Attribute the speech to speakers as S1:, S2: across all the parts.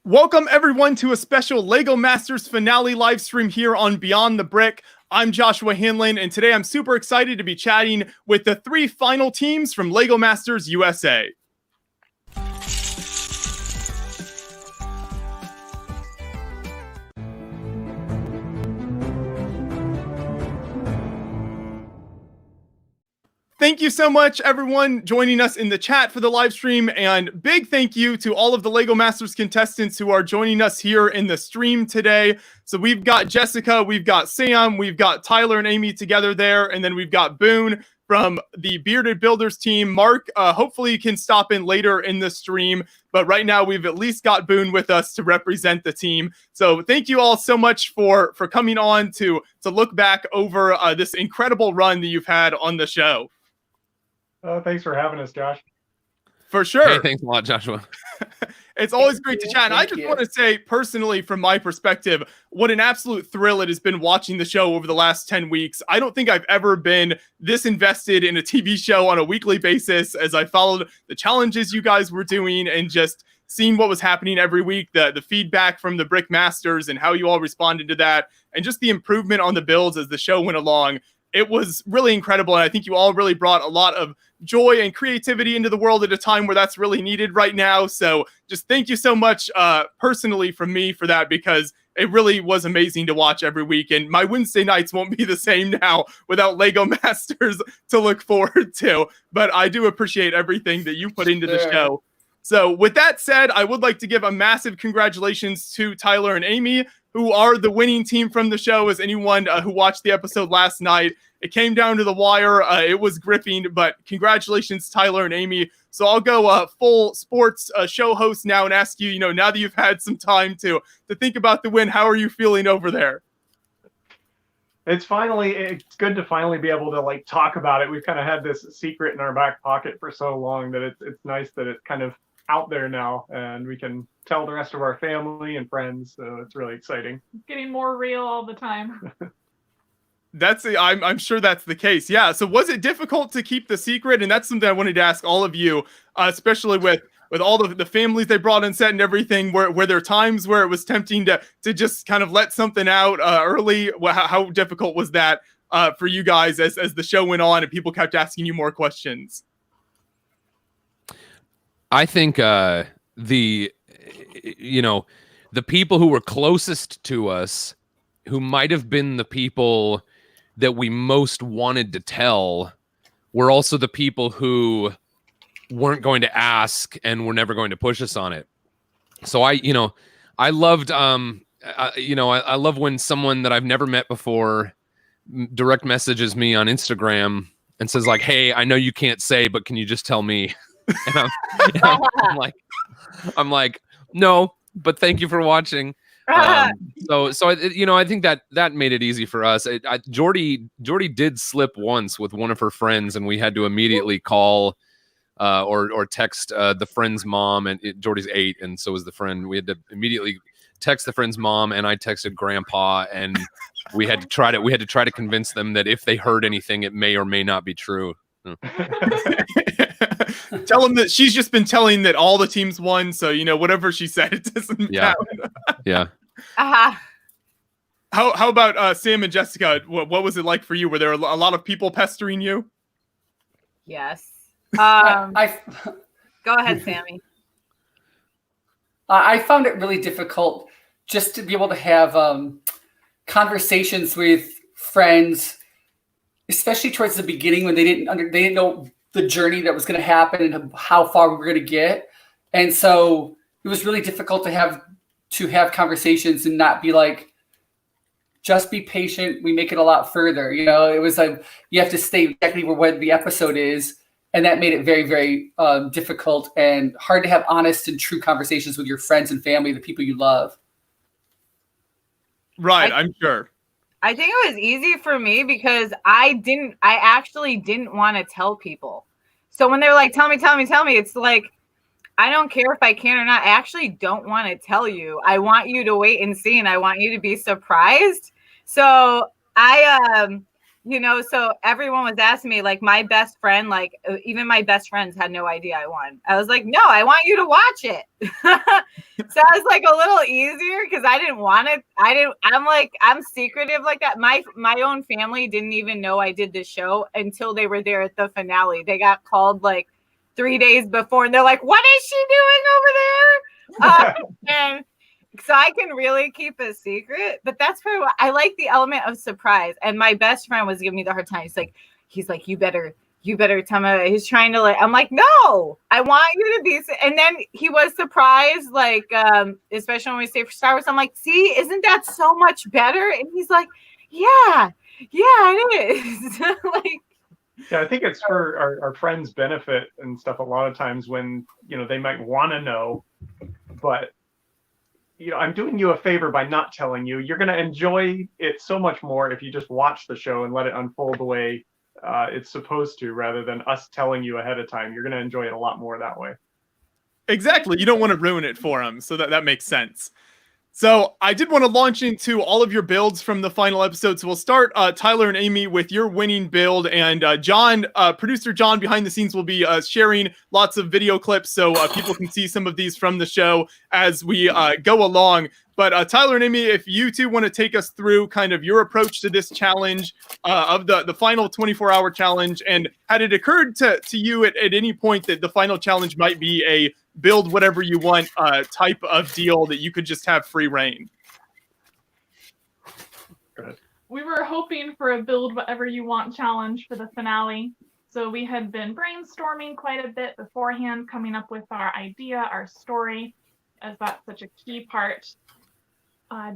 S1: Welcome everyone to a special LEGO Masters finale live stream here on Beyond the Brick. I'm Joshua Hanlon, and today I'm super excited to be chatting with the 3 final teams from LEGO Masters USA. Thank you so much, everyone, joining us in the chat for the live stream. And big thank you to all of the LEGO Masters contestants who are joining us here in the stream today. So we've got Jessica, we've got Sam, we've got Tyler and Amy together there. And then we've got Boone from the Bearded Builders team. Mark, hopefully you can stop in later in the stream. But right now, we've at least got Boone with us to represent the team. So thank you all so much for coming on to look back over this incredible run that you've had on the show.
S2: Thanks for having us, Josh.
S1: For sure.
S3: Hey, thanks a lot, Joshua.
S1: It's always great to chat. And I just want to say personally, from my perspective, what an absolute thrill it has been watching the show over the last 10 weeks. I don't think I've ever been this invested in a TV show on a weekly basis as I followed the challenges you guys were doing and just seeing what was happening every week, the feedback from the Brick Masters and how you all responded to that, and just the improvement on the builds as the show went along. It was really incredible, and I think you all really brought a lot of joy and creativity into the world at a time where that's really needed right now. So just thank you so much personally from me for that, because it really was amazing to watch every week. And my Wednesday nights won't be the same now without LEGO Masters to look forward to. But I do appreciate everything that you put into the show. So with that said, I would like to give a massive congratulations to Tyler and Amy, who are the winning team from the show. As anyone who watched the episode last night, it came down to the wire. It was gripping, but congratulations, Tyler and Amy. So I'll go full sports show host now and ask you, now that you've had some time to think about the win, how are you feeling over there?
S2: It's good to finally be able to talk about it. We've kind of had this secret in our back pocket for so long that it's nice that it's kind of out there now and we can tell the rest of our family and friends. So it's really exciting.
S4: It's getting more real all the time.
S1: I'm sure that's the case. Yeah. So was it difficult to keep the secret? And that's something I wanted to ask all of you, especially with all the families they brought on set and everything. Were there times where it was tempting to just kind of let something out early? How difficult was that for you guys as the show went on and people kept asking you more questions?
S3: I think the people who were closest to us, who might have been the people that we most wanted to tell, were also the people who weren't going to ask and were never going to push us on it. So I loved, I love when someone that I've never met before direct messages me on Instagram and says like, "Hey, I know you can't say, but can you just tell me?" And I'm like, no, but thank you for watching. So I think that made it easy for us. Jordy did slip once with one of her friends, and we had to immediately call or text the friend's mom. And Jordy's 8, and so is the friend. We had to immediately text the friend's mom, and I texted Grandpa, and we had to try to convince them that if they heard anything, it may or may not be true.
S1: Tell them that she's just been telling that all the teams won, so whatever she said, it doesn't matter.
S3: Yeah.
S4: Uh-huh.
S1: How about Sam and Jessica? What was it like for you? Were there a lot of people pestering you?
S4: Yes.
S5: Go
S4: ahead, Sammy.
S5: I found it really difficult just to be able to have conversations with friends, especially towards the beginning when they didn't know the journey that was going to happen and how far we were going to get. And so it was really difficult to have conversations and not be like, just be patient. We make it a lot further. It was like, you have to stay exactly where the episode is. And that made it very, very difficult and hard to have honest and true conversations with your friends and family, the people you love.
S1: Right. I'm sure.
S4: I think it was easy for me because I actually didn't want to tell people. So when they're like, tell me, it's like, I don't care if I can or not. I actually don't want to tell you. I want you to wait and see, and I want you to be surprised. So I So everyone was asking me, like my best friend, like even my best friends had no idea I won. I was like, no, I want you to watch it. So I was like a little easier because I didn't want it. I'm secretive like that. My own family didn't even know I did this show until they were there at the finale. They got called like 3 days before and they're like, what is she doing over there? And so I can really keep a secret, but that's very well. I like the element of surprise. And my best friend was giving me the hard time. He's like, you better tell me. He's trying to I'm like, no, I want you to be. And then he was surprised, especially when we say for Star Wars, I'm like, see, isn't that so much better? And he's like, yeah, it is.
S2: Yeah, I think it's for our friends' benefit and stuff. A lot of times when, they might want to know, but I'm doing you a favor by not telling you. You're going to enjoy it so much more if you just watch the show and let it unfold the way it's supposed to, rather than us telling you ahead of time. You're going to enjoy it a lot more that way.
S1: Exactly. You don't want to ruin it for them. So that makes sense. So I did want to launch into all of your builds from the final episode. So we'll start, Tyler and Amy, with your winning build. And John, producer John behind the scenes will be sharing lots of video clips so people can see some of these from the show as we go along. But Tyler and Amy, if you two want to take us through kind of your approach to this challenge of the final 24-hour challenge, and had it occurred to you at any point that the final challenge might be a build whatever you want type of deal that you could just have free reign?
S6: We were hoping for a build whatever you want challenge for the finale. So we had been brainstorming quite a bit beforehand, coming up with our idea, our story, as that's such a key part.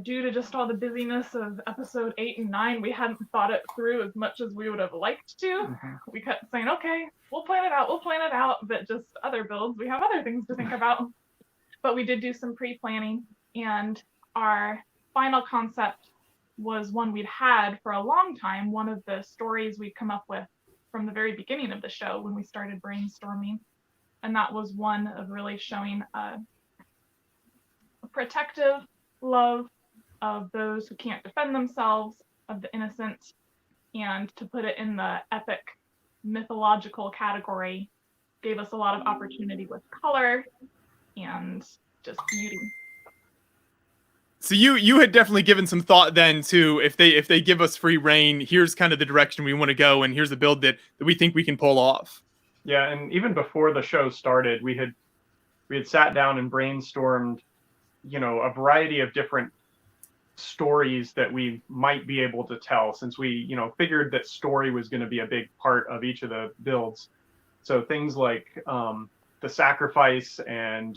S6: Due to just all the busyness of episode 8 and 9, we hadn't thought it through as much as we would have liked to. Mm-hmm. We kept saying, okay, we'll plan it out, but just other builds, we have other things to think about. But we did do some pre-planning, and our final concept was one we'd had for a long time, one of the stories we'd come up with from the very beginning of the show when we started brainstorming. And that was one of really showing a protective love of those who can't defend themselves, of the innocent, and to put it in the epic mythological category gave us a lot of opportunity with color and just beauty.
S1: So you had definitely given some thought then to, if they give us free reign, here's kind of the direction we want to go, and here's a build that we think we can pull off.
S2: Yeah, and even before the show started, we had sat down and brainstormed a variety of different stories that we might be able to tell, since we, figured that story was going to be a big part of each of the builds. So things like the sacrifice and,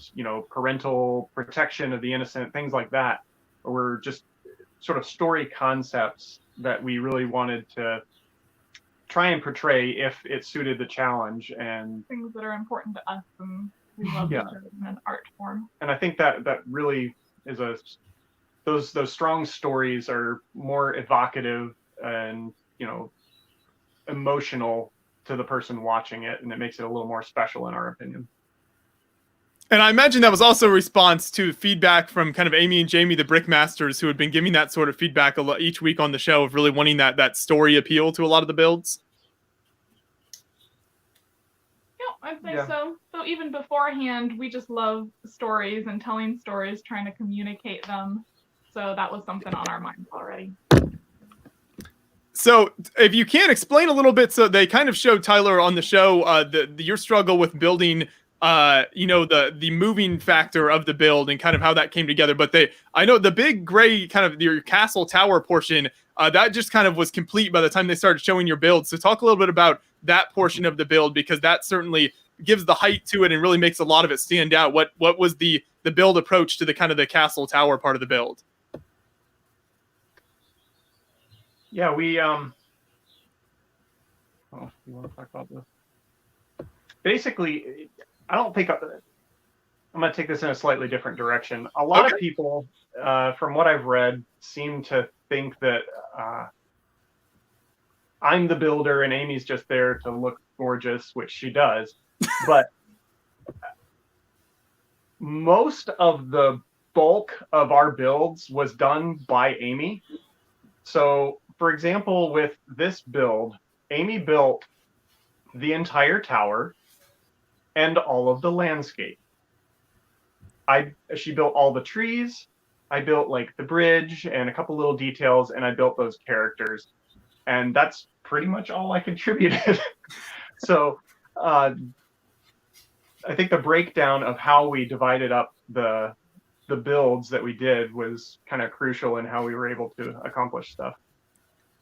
S2: parental protection of the innocent, things like that were just sort of story concepts that we really wanted to try and portray if it suited the challenge, and
S6: things that are important to us and we love in an art form.
S2: And I think that really is those strong stories are more evocative and emotional to the person watching it, and it makes it a little more special in our opinion.
S1: And I imagine that was also a response to feedback from kind of Amy and Jamie, the Brickmasters, who had been giving that sort of feedback each week on the show, of really wanting that story appeal to a lot of the builds.
S6: I'd say so. So even beforehand, we just love stories and telling stories, trying to communicate them. So that was something on our minds already.
S1: So if you can explain a little bit, so they kind of showed, Tyler, on the show, your struggle with building, the moving factor of the build and kind of how that came together. But I know the big gray kind of your castle tower portion, that just kind of was complete by the time they started showing your build. So talk a little bit about that portion of the build, because that certainly gives the height to it and really makes a lot of it stand out. What was the build approach to the kind of the castle tower part of the build?
S2: Yeah, we you want to talk about this? Basically, I don't think I'm going to take this in a slightly different direction. A lot of people, from what I've read, seem to think that I'm the builder and Amy's just there to look gorgeous, which she does. But most of the bulk of our builds was done by Amy. So for example, with this build, Amy built the entire tower and all of the landscape. She built all the trees. I built like the bridge and a couple little details, and I built those characters. And that's pretty much all I contributed. So I think the breakdown of how we divided up the builds that we did was kind of crucial in how we were able to accomplish stuff.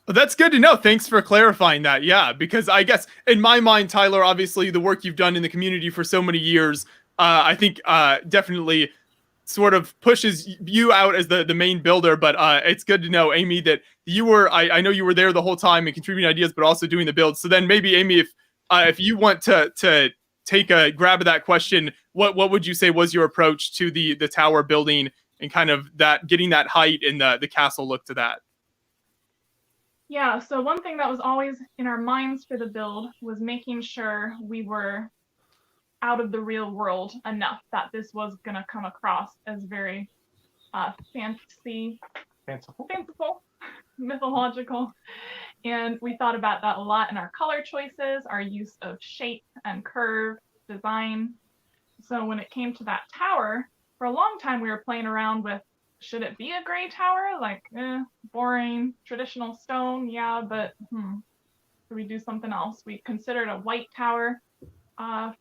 S1: Well, that's good to know. Thanks for clarifying that. Yeah, because I guess in my mind, Tyler, obviously the work you've done in the community for so many years, I think definitely sort of pushes you out as the main builder. But it's good to know, Amy, that you were, I know you were there the whole time and contributing ideas, but also doing the builds. So then maybe, Amy, if you want to take a grab of that question, what would you say was your approach to the tower building and kind of that getting that height and the castle look to that?
S6: Yeah, so one thing that was always in our minds for the build was making sure we were out of the real world enough that this was going to come across as very fanciful, mythological. And we thought about that a lot in our color choices, our use of shape and curve, design. So when it came to that tower, for a long time we were playing around with, should it be a gray tower? Like, boring, traditional stone, yeah, but should we do something else? We considered a white tower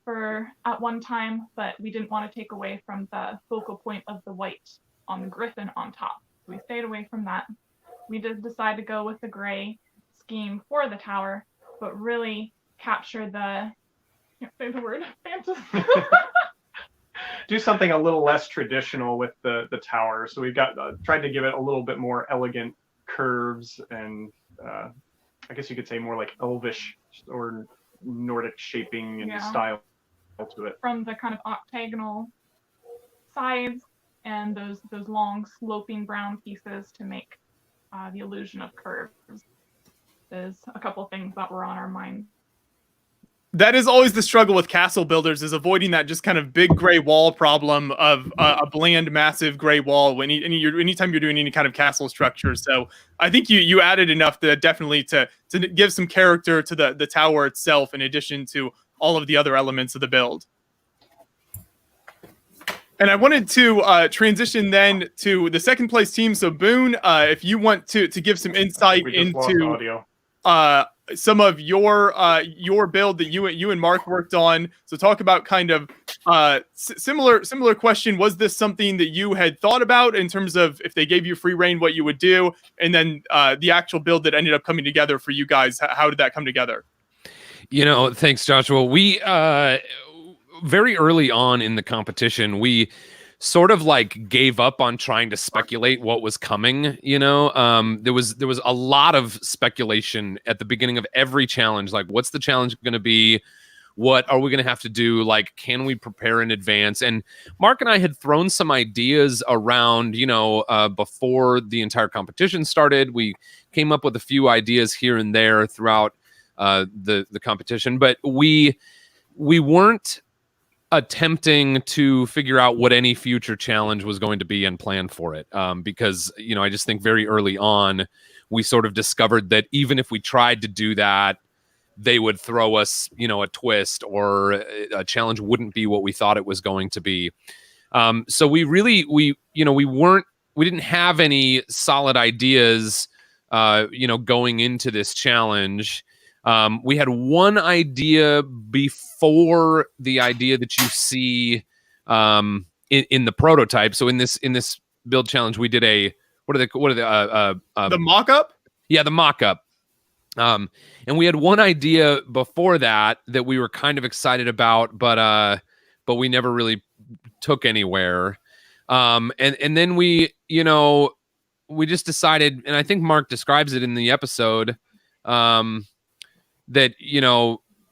S6: for at one time, but we didn't want to take away from the focal point of the white on the griffin on top. So we stayed away from that. We did decide to go with the gray scheme for the tower, but really capture the, can't say the word, fantasy.
S2: Do something a little less traditional with the tower. So we've got tried to give it a little bit more elegant curves and I guess you could say more like elvish or Nordic shaping and style to it.
S6: From the kind of octagonal sides and those long sloping brown pieces to make the illusion of curves. There's a couple of things that were on our mind.
S1: That is always the struggle with castle builders, is avoiding that just kind of big gray wall problem of a bland, massive gray wall anytime you're doing any kind of castle structure. So I think you added enough to definitely to give some character to the tower itself, in addition to all of the other elements of the build. And I wanted to transition then to the second place team. So Boone, if you want to give some insight into some of your build that you and Mark worked on. So talk about kind of similar question. Was this something that you had thought about in terms of if they gave you free reign, what you would do? And then the actual build that ended up coming together for you guys, how did that come together?
S3: Thanks, Joshua. We very early on in the competition, we sort of like gave up on trying to speculate what was coming. There was a lot of speculation at the beginning of every challenge. Like, what's the challenge going to be? What are we going to have to do? Like, can we prepare in advance? And Mark and I had thrown some ideas around, before the entire competition started. We came up with a few ideas here and there throughout the competition, but we weren't attempting to figure out what any future challenge was going to be and plan for it. Because, I just think very early on, we sort of discovered that even if we tried to do that, they would throw us, a twist, or a challenge wouldn't be what we thought it was going to be. So we didn't have any solid ideas, going into this challenge. We had one idea before the idea that you see in the prototype. So in this build challenge, we did the
S1: mock-up?
S3: Yeah, the mock-up. And we had one idea before that we were kind of excited about, but we never really took anywhere. And then we just decided, and I think Mark describes it in the episode, that,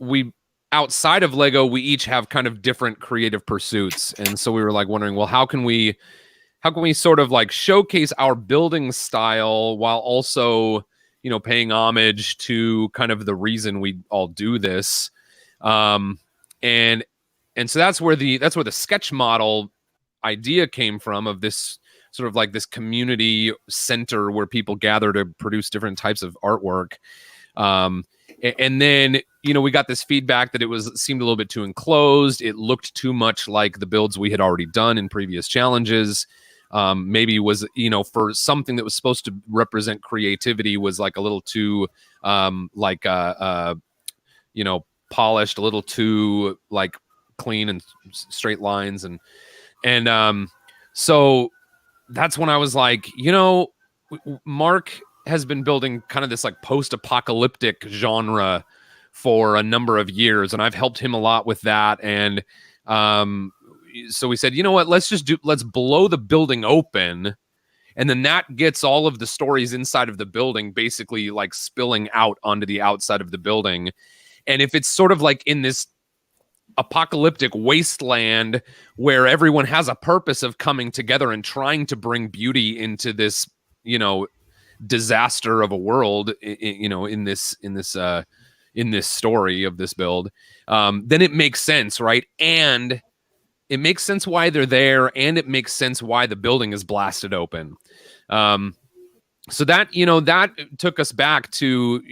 S3: we outside of Lego, we each have kind of different creative pursuits. And so we were like wondering, well, how can we sort of like showcase our building style while also, paying homage to kind of the reason we all do this. And so that's where the sketch model idea came from, of this sort of like this community center where people gather to produce different types of artwork. And then, we got this feedback that it seemed a little bit too enclosed. It looked too much like the builds we had already done in previous challenges. Maybe was, for something that was supposed to represent creativity was like a little too, polished, a little too like clean and straight lines. And so that's when I was like, Mark has been building kind of this like post-apocalyptic genre for a number of years, and I've helped him a lot with that. And so we said, you know what, let's blow the building open, and then that gets all of the stories inside of the building basically like spilling out onto the outside of the building. And if it's sort of like in this apocalyptic wasteland where everyone has a purpose of coming together and trying to bring beauty into this, disaster of a world, in this story of this build, then it makes sense, right? And it makes sense why they're there, and it makes sense why the building is blasted open. So that, that took us back to,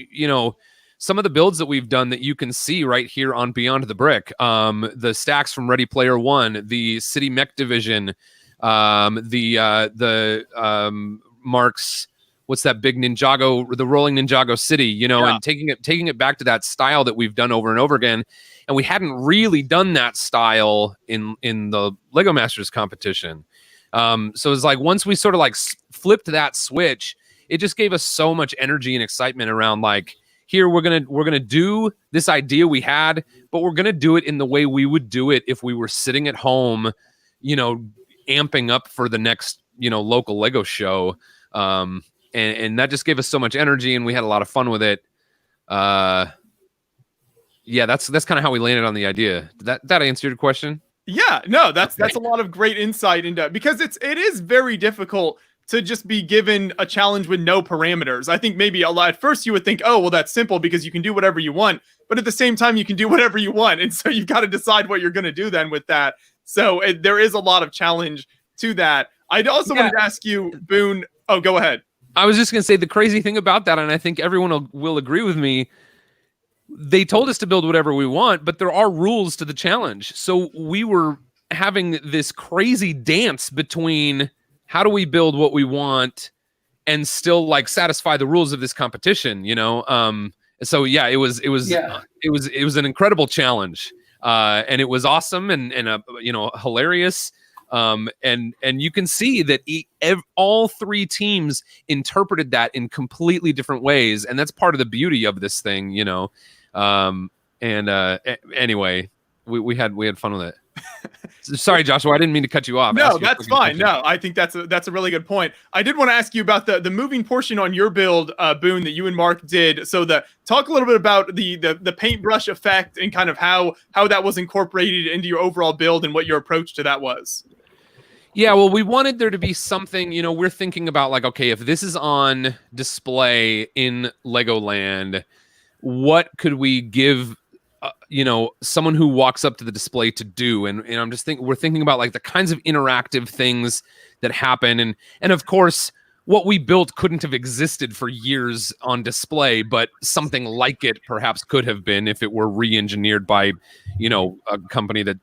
S3: some of the builds that we've done that you can see right here on Beyond the Brick. The stacks from Ready Player One, the City Mech Division, the Mark's, what's that big Ninjago, the Rolling Ninjago City, and taking it back to that style that we've done over and over again. And we hadn't really done that style in the Lego Masters competition. So it's like, once we sort of like flipped that switch, it just gave us so much energy and excitement around like, here we're gonna do this idea we had, but we're gonna do it in the way we would do it if we were sitting at home, amping up for the next, local Lego show. And that just gave us so much energy, and we had a lot of fun with it. Yeah, that's kind of how we landed on the idea. Did that answer your question?
S1: Yeah, no, that's a lot of great insight into, because it is very difficult to just be given a challenge with no parameters. I think maybe at first you would think, oh, well, that's simple because you can do whatever you want, but at the same time you can do whatever you want, and so you've got to decide what you're going to do then with that. So there is a lot of challenge to that. I also wanted to ask you, Boone. Oh, go ahead.
S3: I was just going to say the crazy thing about that, and I think everyone will agree with me, they told us to build whatever we want, but there are rules to the challenge. So we were having this crazy dance between how do we build what we want and still like satisfy the rules of this competition, So yeah, it was an incredible challenge, and it was awesome and hilarious. And you can see that all three teams interpreted that in completely different ways, and that's part of the beauty of this thing, Anyway, we had fun with it. Sorry, Joshua, I didn't mean to cut you off.
S1: No, that's fine. No, I think that's a really good point. I did want to ask you about the moving portion on your build, Boone, that you and Mark did. So talk a little bit about the paintbrush effect and kind of how that was incorporated into your overall build and what your approach to that was.
S3: Yeah, well, we wanted there to be something, we're thinking about like, okay, if this is on display in Legoland, what could we give, someone who walks up to the display to do? And I'm just we're thinking about like the kinds of interactive things that happen. And of course, what we built couldn't have existed for years on display, but something like it perhaps could have been if it were re-engineered by, a company that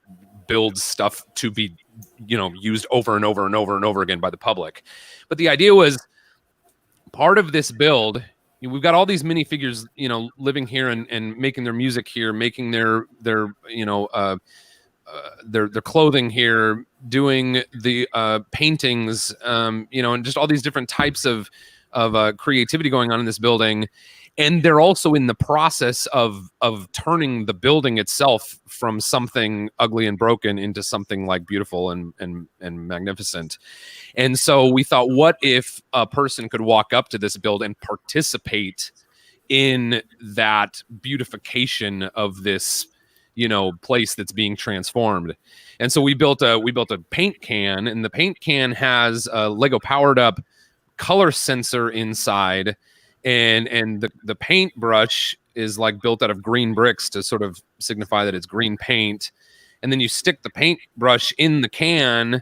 S3: builds stuff to be used over and over and over and over again by the public. But the idea was, part of this build, we've got all these minifigures, living here and making their music here, making their clothing here, doing the paintings, and just all these different types of creativity going on in this building. And they're also in the process of turning the building itself from something ugly and broken into something like beautiful and magnificent. And so we thought, what if a person could walk up to this build and participate in that beautification of this, place that's being transformed? And so we built a paint can, and the paint can has a Lego powered up color sensor inside. And the paintbrush is like built out of green bricks to sort of signify that it's green paint. And then you stick the paintbrush in the can,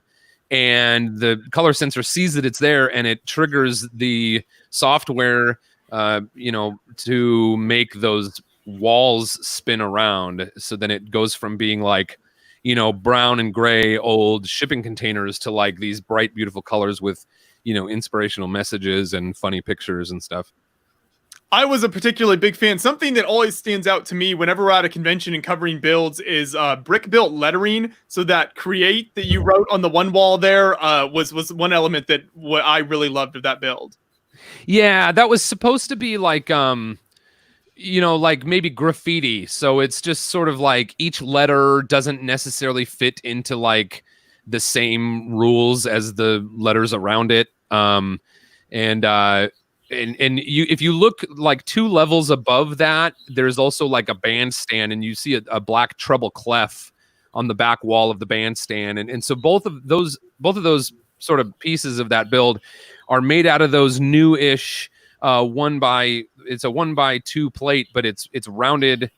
S3: and the color sensor sees that it's there, and it triggers the software, to make those walls spin around. So then it goes from being like, brown and gray old shipping containers to like these bright, beautiful colors with, inspirational messages and funny pictures and stuff.
S1: I was a particularly big fan. Something that always stands out to me whenever we're at a convention and covering builds is brick built lettering. So that create that you wrote on the one wall there was one element that what I really loved of that build.
S3: Yeah, that was supposed to be like like maybe graffiti. So it's just sort of like each letter doesn't necessarily fit into like the same rules as the letters around it. And if you look like 2 levels above that, there's also like a bandstand, and you see a black treble clef on the back wall of the bandstand. And so both of those sort of pieces of that build are made out of those new-ish 1x2 plate, but it's rounded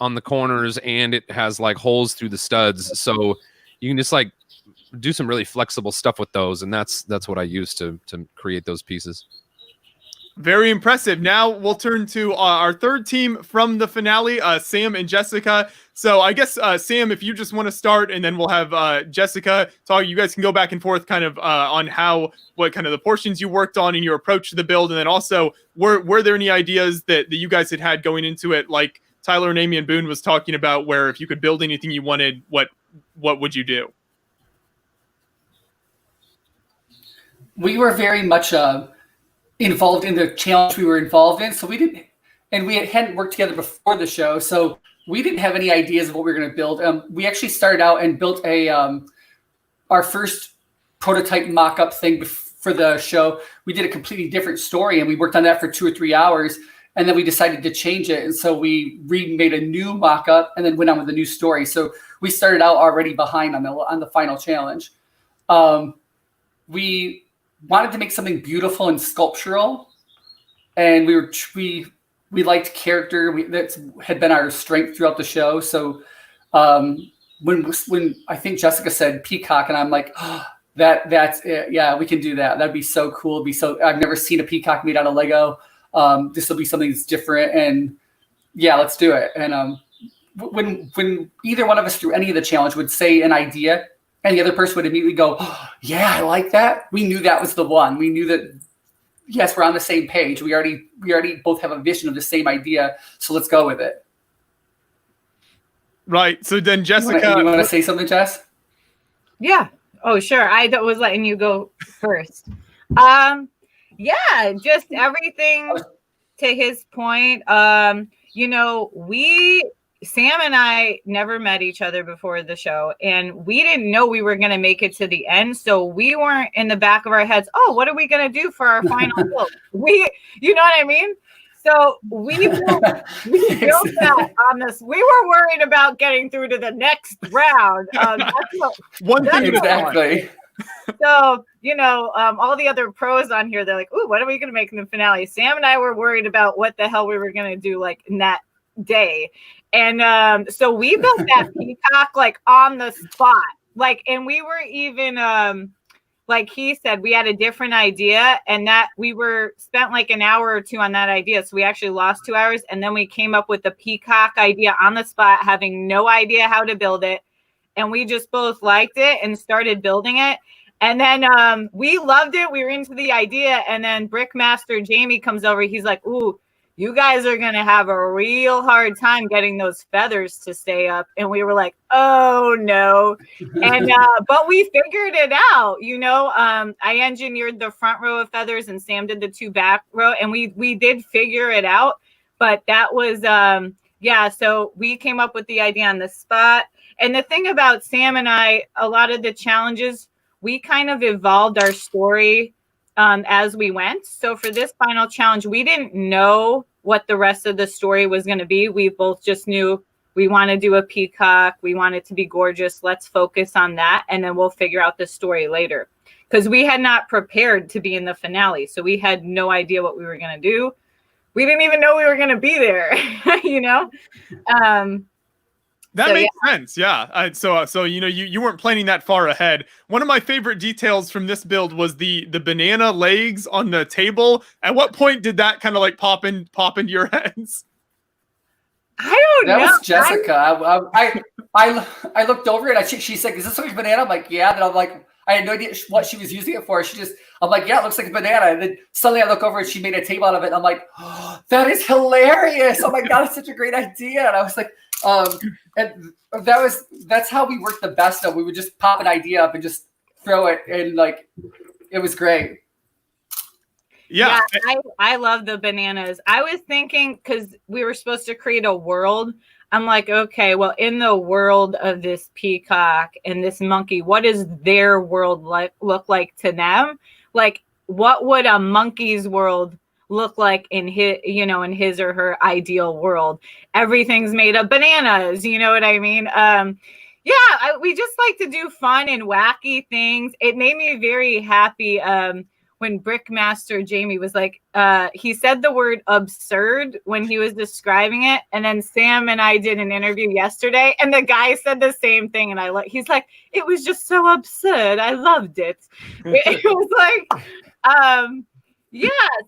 S3: on the corners, and it has like holes through the studs. So you can just like do some really flexible stuff with those, and that's what I use to create those pieces.
S1: Very impressive. Now we'll turn to our third team from the finale, Sam and Jessica. So I guess, Sam, if you just want to start, and then we'll have Jessica talk. You guys can go back and forth kind of on what kind of the portions you worked on in your approach to the build. And then also, were there any ideas that you guys had going into it, like Tyler and Amy and Boone was talking about, where if you could build anything you wanted, what would you do?
S5: We were very much involved in the challenge we were involved in, so we didn't, and we hadn't worked together before the show, so we didn't have any ideas of what we were going to build. We actually started out and built our first prototype mock-up thing for the show. We did a completely different story, and we worked on that for 2 or 3 hours, and then we decided to change it, and so we remade a new mock-up and then went on with a new story. So we started out already behind on the final challenge. We wanted to make something beautiful and sculptural, and we liked character. That had been our strength throughout the show. So when I think Jessica said peacock, and I'm like, oh, that's it. Yeah, we can do that. That'd be so cool. I've never seen a peacock made out of Lego. This will be something that's different, and yeah, let's do it. And when either one of us through any of the challenge would say an idea, and the other person would immediately go, oh, yeah, I like that. We knew that was the one. We knew that, yes, we're on the same page. We already both have a vision of the same idea. So let's go with it.
S1: Right. So then Jessica.
S5: You want to say something, Jess?
S4: Yeah. Oh, sure. I was letting you go first. Yeah, just everything to his point. Sam and I never met each other before the show, and we didn't know we were going to make it to the end. So we weren't in the back of our heads, oh, what are we going to do for our final build? You know what I mean? So we built that on this. We were worried about getting through to the next round.
S5: Exactly.
S4: So, all the other pros on here, they're like, ooh, what are we going to make in the finale? Sam and I were worried about what the hell we were going to do like in that day. And so we built that peacock like on the spot. Like, and we were even like he said, we had a different idea, and that we spent like an hour or 2 on that idea. So we actually lost 2 hours, and then we came up with the peacock idea on the spot, having no idea how to build it. And we just both liked it and started building it. And then we loved it. We were into the idea. And then Brickmaster Jamie comes over. He's like, ooh, you guys are going to have a real hard time getting those feathers to stay up. And we were like, oh, no. And but we figured it out. I engineered the front row of feathers, and Sam did the 2 back row. And we did figure it out. But that was, so we came up with the idea on the spot. And the thing about Sam and I, a lot of the challenges, we kind of evolved our story as we went. So for this final challenge, we didn't know what the rest of the story was going to be. We both just knew we want to do a peacock. We want it to be gorgeous. Let's focus on that. And then we'll figure out the story later. Because we had not prepared to be in the finale. So we had no idea what we were going to do. We didn't even know we were going to be there,
S1: That makes sense. Yeah. So you weren't planning that far ahead. One of my favorite details from this build was the banana legs on the table. At what point did that kind of like pop into your heads?
S4: I don't know.
S5: That was Jessica. I looked over it. She's like, "Is this like a banana?" I'm like, "Yeah." And I'm like, I had no idea what she was using it for. I'm like, "Yeah, it looks like a banana." And then suddenly I look over and she made a table out of it. And I'm like, "Oh, that is hilarious! Oh my god, it's such a great idea!" And I was like, and that's how we worked the best. Though we would just pop an idea up and just throw it, and like, it was great.
S1: Yeah,
S4: I love the bananas. I was thinking, because we were supposed to create a world. I'm like, okay, well, in the world of this peacock and this monkey, what does their world look like to them? Like, what would a monkey's world look like in his or her ideal world? Everything's made of bananas. You know what I mean? We just like to do fun and wacky things. It made me very happy. When Brickmaster Jamie was like, he said the word absurd when he was describing it. And then Sam and I did an interview yesterday and the guy said the same thing. And he's like, it was just so absurd. I loved it. It was like,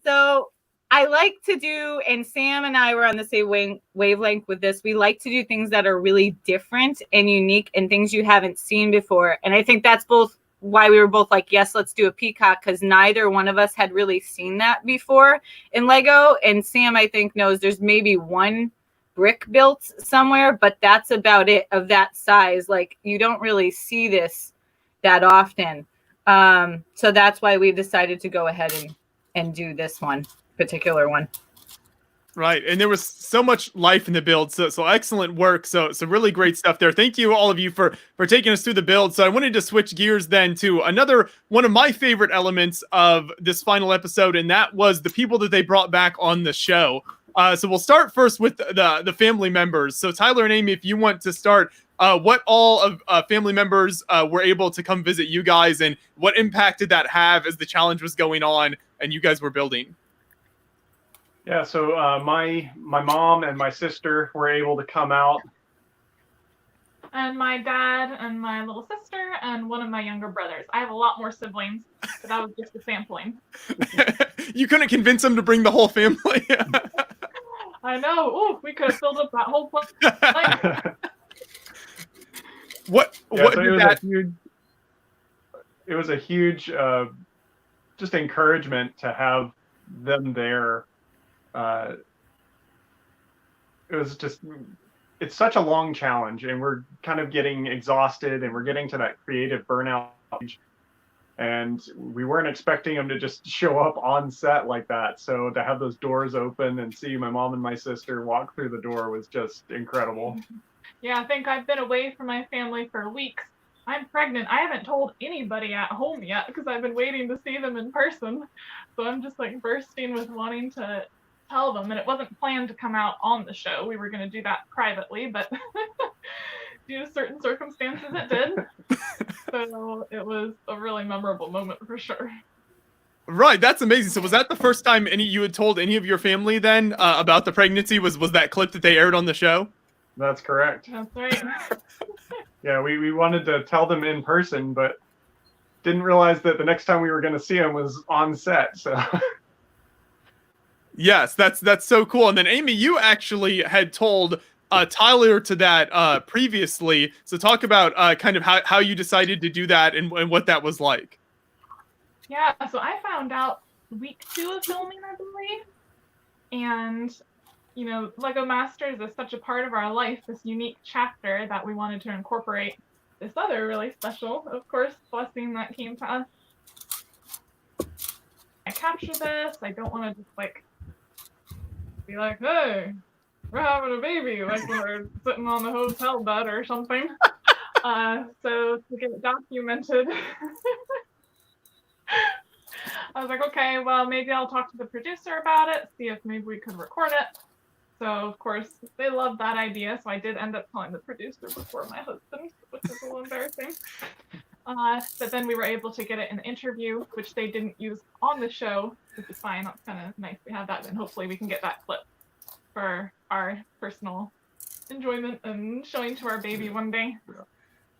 S4: so I like to do, and Sam and I were on the same wavelength with this. We like to do things that are really different and unique and things you haven't seen before. And I think that's both why we were both like, yes, let's do a peacock, because neither one of us had really seen that before in Lego. And Sam, I think, knows there's maybe one brick built somewhere, but that's about it of that size. Like, you don't really see this that often. So that's why we decided to go ahead and do this particular one.
S1: Right. And there was so much life in the build. So excellent work. So really great stuff there. Thank you, all of you, for taking us through the build. So I wanted to switch gears then to another one of my favorite elements of this final episode, and that was the people that they brought back on the show. So we'll start first with the family members. So Tyler and Amy, if you want to start, what all of family members were able to come visit you guys, and what impact did that have as the challenge was going on and you guys were building?
S2: Yeah, so my mom and my sister were able to come out.
S6: And my dad and my little sister and one of my younger brothers. I have a lot more siblings, but that was just a sampling.
S1: You couldn't convince them to bring the whole family.
S6: I know. Ooh, we could have filled up that whole place.
S2: It was a huge just encouragement to have them there. It's such a long challenge, and we're kind of getting exhausted, and we're getting to that creative burnout stage, and we weren't expecting them to just show up on set like that. So to have those doors open and see my mom and my sister walk through the door was just incredible.
S6: Yeah, I think I've been away from my family for weeks. I'm pregnant. I haven't told anybody at home yet because I've been waiting to see them in person. So I'm just like bursting with wanting to tell them, and it wasn't planned to come out on the show. We were going to do that privately, but due to certain circumstances, it did. So it was a really memorable moment for sure.
S1: Right, that's amazing. So was that the first time you had told any of your family then about the pregnancy? Was that clip that they aired on the show?
S2: That's correct.
S6: That's right.
S2: Yeah, we wanted to tell them in person, but didn't realize that the next time we were going to see them was on set. So.
S1: Yes, that's so cool. And then Amy, you actually had told Tyler to that previously. So talk about kind of how you decided to do that and what that was like.
S6: Yeah, so I found out week 2 of filming, I believe. And, Lego Masters is such a part of our life, this unique chapter that we wanted to incorporate this other really special, of course, blessing that came to us. I capture this. I don't want to just be like, hey, we're having a baby, like we're sitting on the hotel bed or something. So to get it documented, I was like, okay, well, maybe I'll talk to the producer about it, see if maybe we could record it. So, of course, they loved that idea, so I did end up calling the producer before my husband, which is a little embarrassing. But then we were able to get it in the interview, which they didn't use on the show, which is fine. That's kind of nice we have that, and hopefully we can get that clip for our personal enjoyment and showing to our baby one day.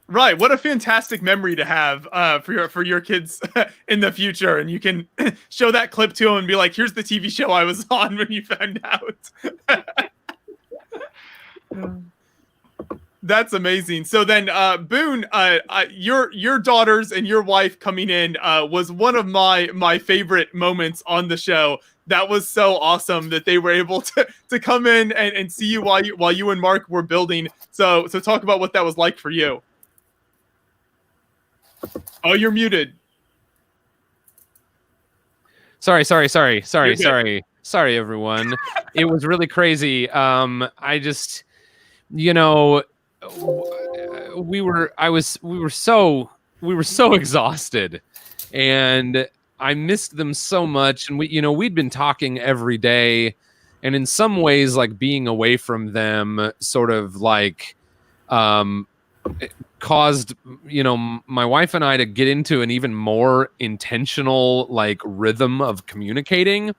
S1: Right. What a fantastic memory to have for your kids in the future. And you can show that clip to them and be like, here's the TV show I was on when you found out. That's amazing. So then, Boone, your daughters and your wife coming in was one of my favorite moments on the show. That was so awesome that they were able to come in and see you while you and Mark were building. So talk about what that was like for you. Oh, you're muted.
S3: Sorry, everyone. It was really crazy. I just, we were so exhausted, and I missed them so much. And we'd been talking every day, and in some ways, like, being away from them sort of like, it caused my wife and I to get into an even more intentional like rhythm of communicating,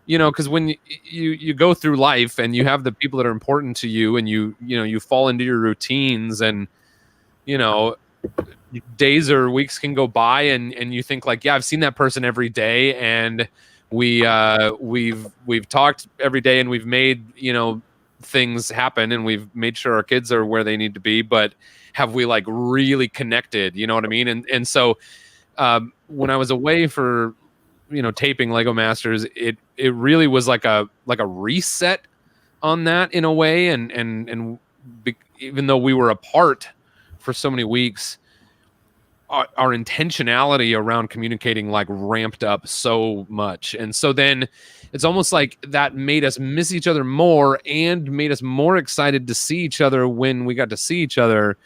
S3: because when you go through life and you have the people that are important to you, and you fall into your routines, and days or weeks can go by, and you think like, yeah, I've seen that person every day, and we've talked every day, and we've made things happen, and we've made sure our kids are where they need to be, but have we like really connected? You know what I mean? And so when I was away for taping Lego Masters, it really was like a reset on that in a way, and even though we were apart for so many weeks, our intentionality around communicating like ramped up so much. And so then it's almost like that made us miss each other more, and made us more excited to see each other when we got to see each other.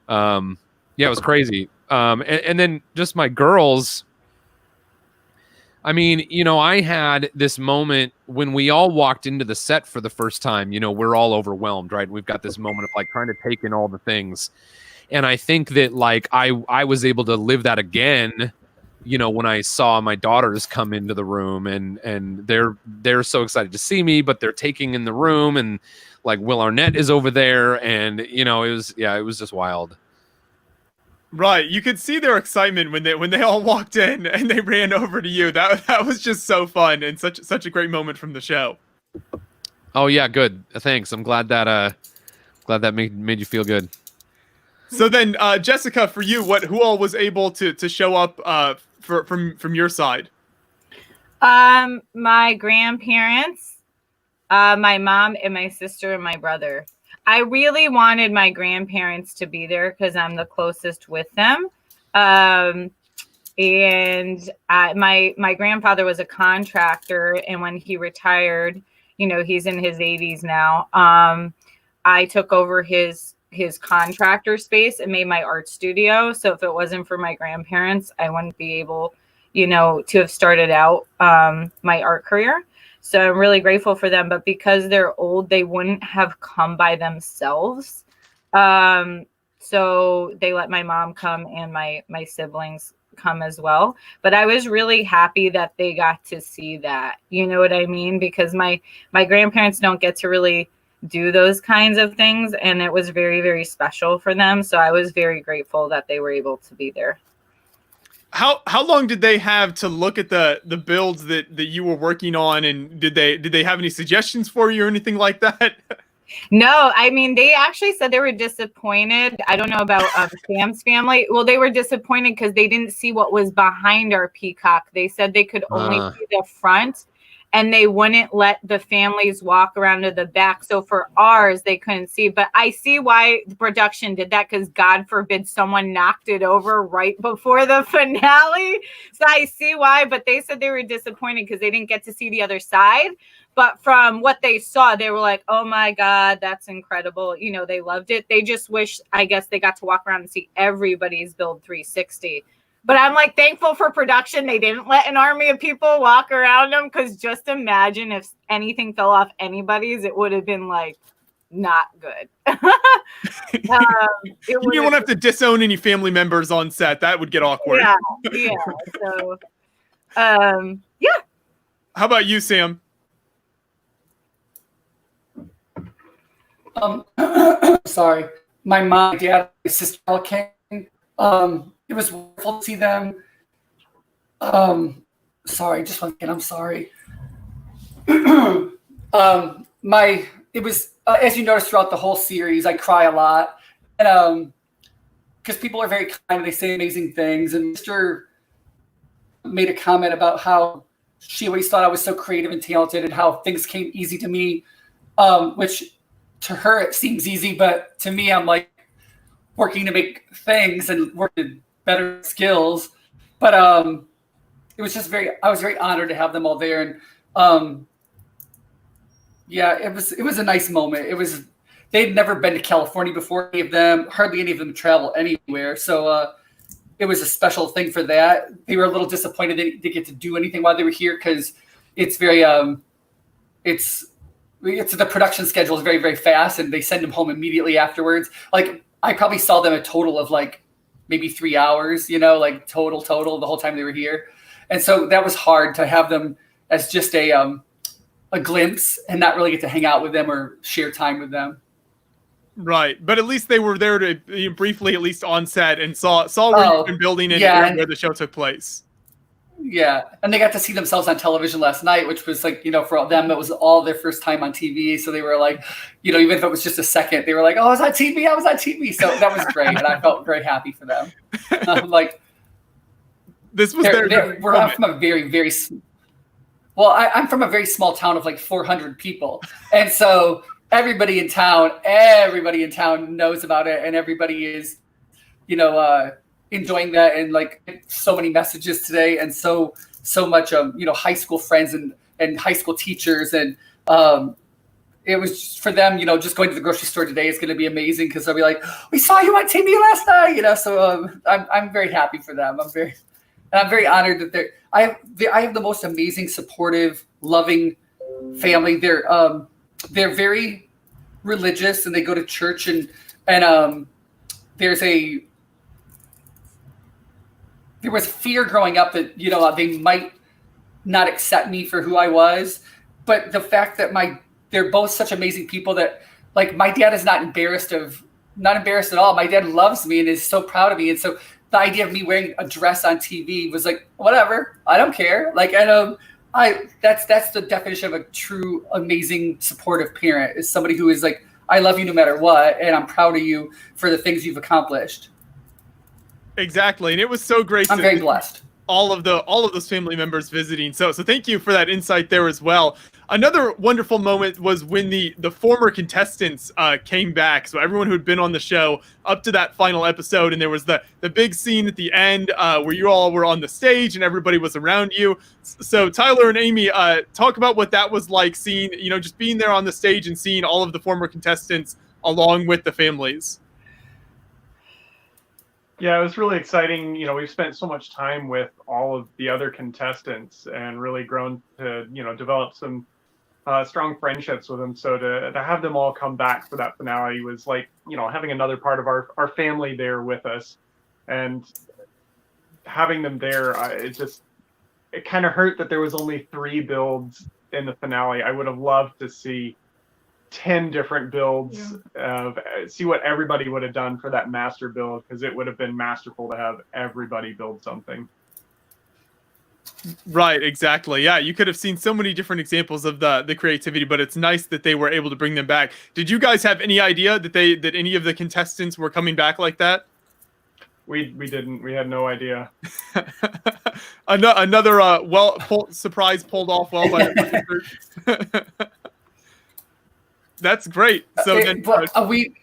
S3: It was crazy. And then just my girls, I mean, I had this moment when we all walked into the set for the first time. We're all overwhelmed, right? We've got this moment of like trying to take in all the things. And I think that like I was able to live that again, when I saw my daughters come into the room, and they're so excited to see me, but they're taking in the room, and like Will Arnett is over there, and it was just wild.
S1: Right, you could see their excitement when they all walked in and they ran over to you. That was just so fun, and such a great moment from the show.
S3: Oh yeah, good. Thanks. I'm glad that made you feel good.
S1: So then, Jessica, for you, who all was able to show up from your side?
S4: My grandparents, my mom, and my sister and my brother. I really wanted my grandparents to be there because I'm the closest with them. And my grandfather was a contractor, and when he retired, he's in his 80s now. I took over his contractor space and made my art studio. So if it wasn't for my grandparents, I wouldn't be able, to have started out my art career. So I'm really grateful for them. But because they're old, they wouldn't have come by themselves. So they let my mom come and my siblings come as well. But I was really happy that they got to see that. You know what I mean? Because my grandparents don't get to really do those kinds of things, and it was very, very special for them. So I was very grateful that they were able to be there.
S1: How long did they have to look at the builds that you were working on, and did they have any suggestions for you or anything like that?
S4: No, I mean, they actually said they were disappointed. I don't know about Sam's family. Well, they were disappointed because they didn't see what was behind our peacock. They said they could only see the front, and they wouldn't let the families walk around to the back. So for ours, they couldn't see. But I see why the production did that, because God forbid someone knocked it over right before the finale. So I see why. But they said they were disappointed because they didn't get to see the other side. But from what they saw, they were like, oh my God, that's incredible. They loved it. They just wish, I guess, they got to walk around and see everybody's build 360. But I'm like thankful for production. They didn't let an army of people walk around them, because just imagine if anything fell off anybody's, it would have been like not good.
S1: You won't have to disown any family members on set. That would get awkward.
S4: Yeah. So, yeah.
S1: How about you, Sam?
S5: Sorry, my mom, my dad, my sister all came. It was wonderful to see them. Sorry, just one second. I'm sorry. It was as you noticed throughout the whole series, I cry a lot, and because people are very kind, they say amazing things. And Mr. made a comment about how she always thought I was so creative and talented, and how things came easy to me, which to her it seems easy, but to me, I'm like working to make things and working better skills. But it was just I was very honored to have them all there, and yeah, it was a nice moment. They'd never been to California before, any of them, hardly any of them travel anywhere. So it was a special thing for that. They were a little disappointed they didn't get to do anything while they were here, because it's very it's the production schedule is very, very fast, and they send them home immediately afterwards. Like, I probably saw them a total of like maybe 3 hours, like total the whole time they were here. And so that was hard to have them as just a glimpse and not really get to hang out with them or share time with them.
S1: Right, but at least they were there to briefly, at least on set, and saw where you've been building it and where the show took place.
S5: Yeah, and they got to see themselves on television last night, which was like, for them, it was all their first time on TV. So they were like, even if it was just a second, they were like, "Oh, I was on TV, I was on TV." So that was great, and I felt very happy for them.
S1: This was
S5: I'm from a very, very I'm from a very small town of like 400 people, and so everybody in town knows about it, and everybody is, enjoying that, and like so many messages today, and so much high school friends and high school teachers, and it was just for them, just going to the grocery store today is going to be amazing, because they'll be like, "We saw you on TV last night," so I'm very happy for them. I'm very honored that I have the most amazing, supportive, loving family. They're very religious, and they go to church, and there was fear growing up that they might not accept me for who I was, but the fact that they're both such amazing people that, like, my dad is not embarrassed at all. My dad loves me and is so proud of me, and so the idea of me wearing a dress on TV was like, whatever, I don't care. Like, and that's the definition of a true, amazing, supportive parent, is somebody who is like, I love you no matter what, and I'm proud of you for the things you've accomplished.
S1: Exactly, and it was so great.
S5: I'm very blessed.
S1: All of those family members visiting. So thank you for that insight there as well. Another wonderful moment was when the former contestants came back. So everyone who had been on the show up to that final episode, and there was the big scene at the end where you all were on the stage and everybody was around you. So Tyler and Amy, talk about what that was like, seeing, just being there on the stage and seeing all of the former contestants along with the families.
S2: Yeah, it was really exciting. We've spent so much time with all of the other contestants and really grown to, develop some strong friendships with them. So to have them all come back for that finale was like, having another part of our family there with us, and having them there, it kind of hurt that there was only 3 builds in the finale. I would have loved to see 10 different builds of see what everybody would have done for that master build, because it would have been masterful to have everybody build something.
S1: Right, exactly. Yeah, you could have seen so many different examples of the creativity, but it's nice that they were able to bring them back. Did you guys have any idea that any of the contestants were coming back like that?
S2: We didn't. We had no idea.
S1: Another surprise pulled off well by the That's great. So
S5: we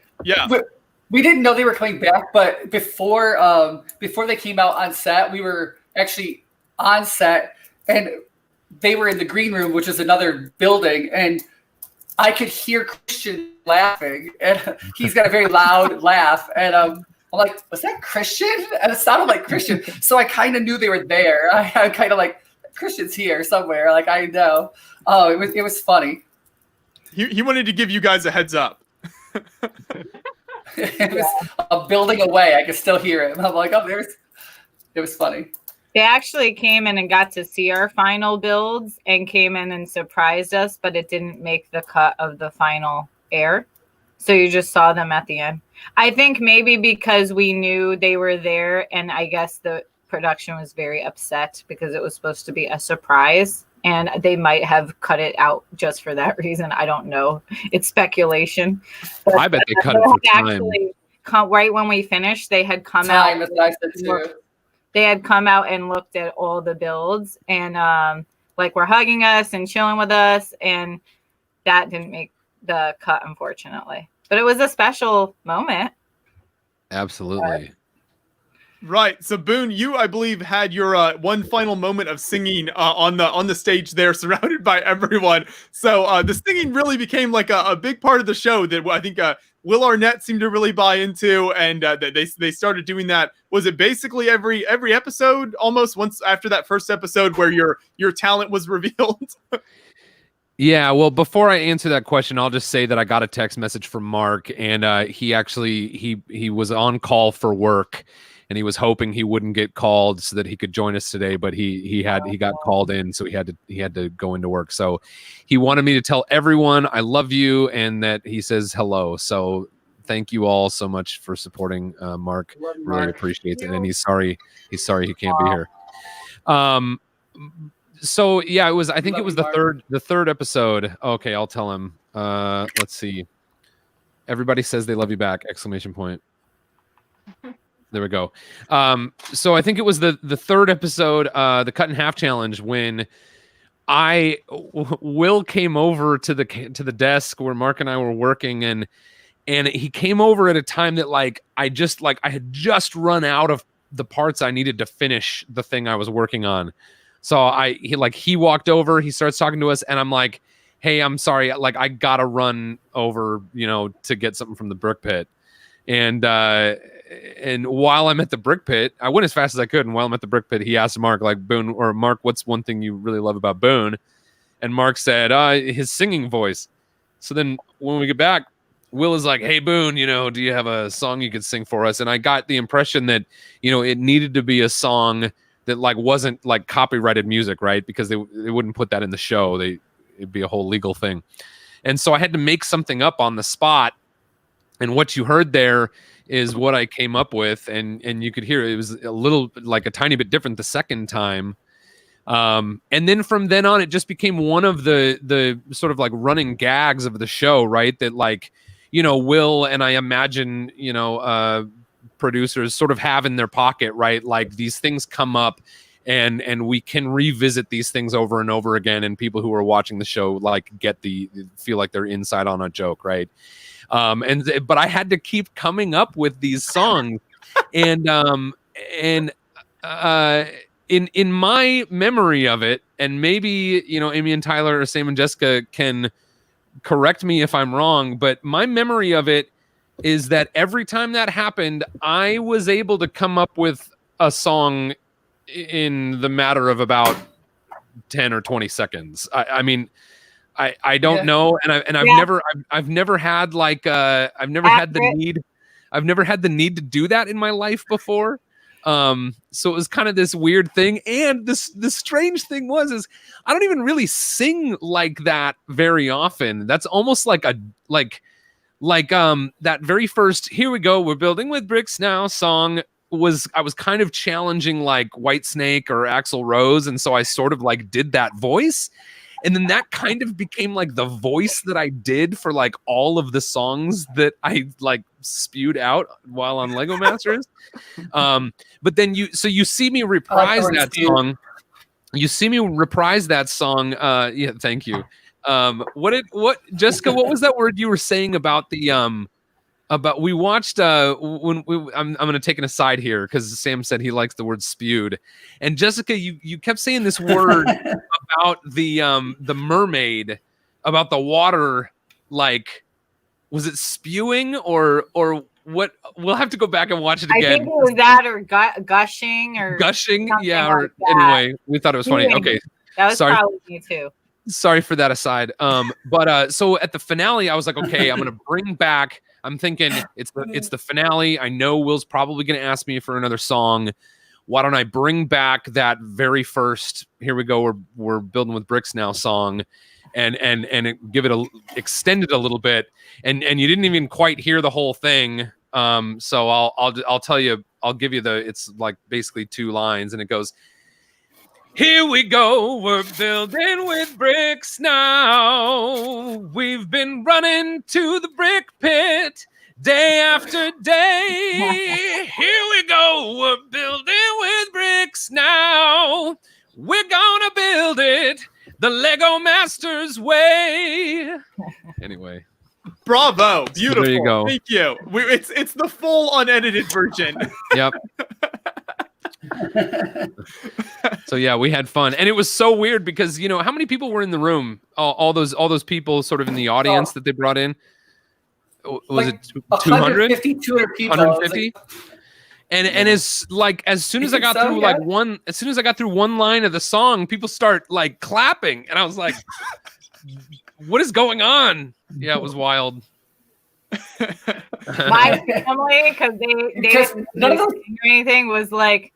S5: didn't know they were coming back, but before they came out on set, we were actually on set, and they were in the green room, which is another building, and I could hear Christian laughing, and he's got a very loud laugh, and I'm like, was that Christian? And it sounded like Christian, so I kind of knew they were there. I kind of like, Christian's here somewhere, like, I know. Oh, it was funny.
S1: He wanted to give you guys a heads up.
S5: It was a building away. I could still hear it. I'm like, oh, it was funny.
S4: They actually came in and got to see our final builds and came in and surprised us, but it didn't make the cut of the final air. So you just saw them at the end. I think maybe because we knew they were there, and I guess the production was very upset because it was supposed to be a surprise, and they might have cut it out just for that reason. I don't know. It's speculation. But
S3: I bet they cut it for time.
S4: actually, right when we finished, they had come
S5: Time,
S4: out.
S5: that's what I said too.
S4: They had come out and looked at all the builds, and like were hugging us and chilling with us, and that didn't make the cut, unfortunately. But it was a special moment.
S3: Absolutely.
S1: Right. So Boone, you, I believe, had your one final moment of singing on the stage there, surrounded by everyone. So the singing really became like a big part of the show that I think Will Arnett seemed to really buy into, and they started doing that. Was it basically every episode, almost once after that first episode where your talent was revealed?
S3: Yeah, well, before I answer that question, I'll just say that I got a text message from Mark, and he actually he was on call for work, and he was hoping he wouldn't get called so that he could join us today, but he got called in, so he had to go into work. So he wanted me to tell everyone I love you, and that he says hello. So thank you all so much for supporting Mark. Really appreciates it, and he's sorry he can't be here. So yeah, it was. I think it was the third episode. Okay, I'll tell him. Let's see. Everybody says they love you back! Exclamation point. There we go. So I think it was the third episode, the cut in half challenge, when Will came over to the desk where Mark and I were working, and he came over at a time that I had just run out of the parts I needed to finish the thing I was working on. So he walked over, he starts talking to us, and I'm like, hey, I'm sorry, I gotta run over, to get something from the brick pit. And while I'm at the brick pit, I went as fast as I could. And while I'm at the brick pit, he asked Mark, Boone, or Mark, what's one thing you really love about Boone? And Mark said, his singing voice. So then when we get back, Will is like, hey, Boone, do you have a song you could sing for us? And I got the impression that, it needed to be a song that wasn't copyrighted music, right? Because they wouldn't put that in the show. It'd be a whole legal thing. And so I had to make something up on the spot. And what you heard there is what I came up with. And you could hear it was a little, a tiny bit different the second time. And then from then on, it just became one of the sort of running gags of the show, right? That Will, and I imagine, producers sort of have in their pocket, right? These things come up and we can revisit these things over and over again. And people who are watching the show, feel like they're inside on a joke, right? But I had to keep coming up with these songs, and in my memory of it, and maybe Amy and Tyler or Sam and Jessica can correct me if I'm wrong, but my memory of it is that every time that happened, I was able to come up with a song in the matter of about 10 or 20 seconds. I mean. I don't know, and I've never had had the need. I've never had the need to do that in my life before. So it was kind of this weird thing. And the strange thing is I don't even really sing like that very often. That's almost like that very first "Here we go, we're building with bricks now" song I was kind of challenging Whitesnake or Axl Rose, and so I sort of did that voice. And then that kind of became the voice that I did for all of the songs that I spewed out while on Lego Masters. But then you see me reprise that song. You see me reprise that song. Yeah, thank you. What Jessica, what was that word you were saying about the about we watched I'm going to take an aside here because Sam said he likes the word spewed, and Jessica, you kept saying this word about the mermaid, about the water, was it spewing or what? We'll have to go back and watch it again.
S4: I think it was that or gushing.
S3: Yeah, or anyway, we thought it was funny. Okay,
S4: that was probably me too.
S3: Sorry for that aside. But so at the finale, I was like, okay, I'm gonna bring back. I'm thinking it's the finale. I know Will's probably gonna ask me for another song. Why don't I bring back that very first "Here we go, we're building with bricks now" song, and give it extend it a little bit, and you didn't even quite hear the whole thing. So I'll tell you, I'll give you it's like basically 2 lines, and it goes, "Here we go, we're building with bricks now. We've been running to the brick pit day after day. Here we go, we're building with bricks now. We're gonna build it the Lego Masters way." Anyway.
S1: Bravo. Beautiful.
S3: There you go.
S1: Thank you. It's the full unedited version.
S3: Yep. So yeah, we had fun, and it was so weird because how many people were in the room? All those people sort of in the audience that they brought in. Was
S5: like
S3: it 200?
S5: 200 people.
S3: 150. And as soon as I got through one line of the song, people start like clapping, and I was like, "What is going on?" Yeah, it was wild.
S4: My family, because they didn't or anything, was like,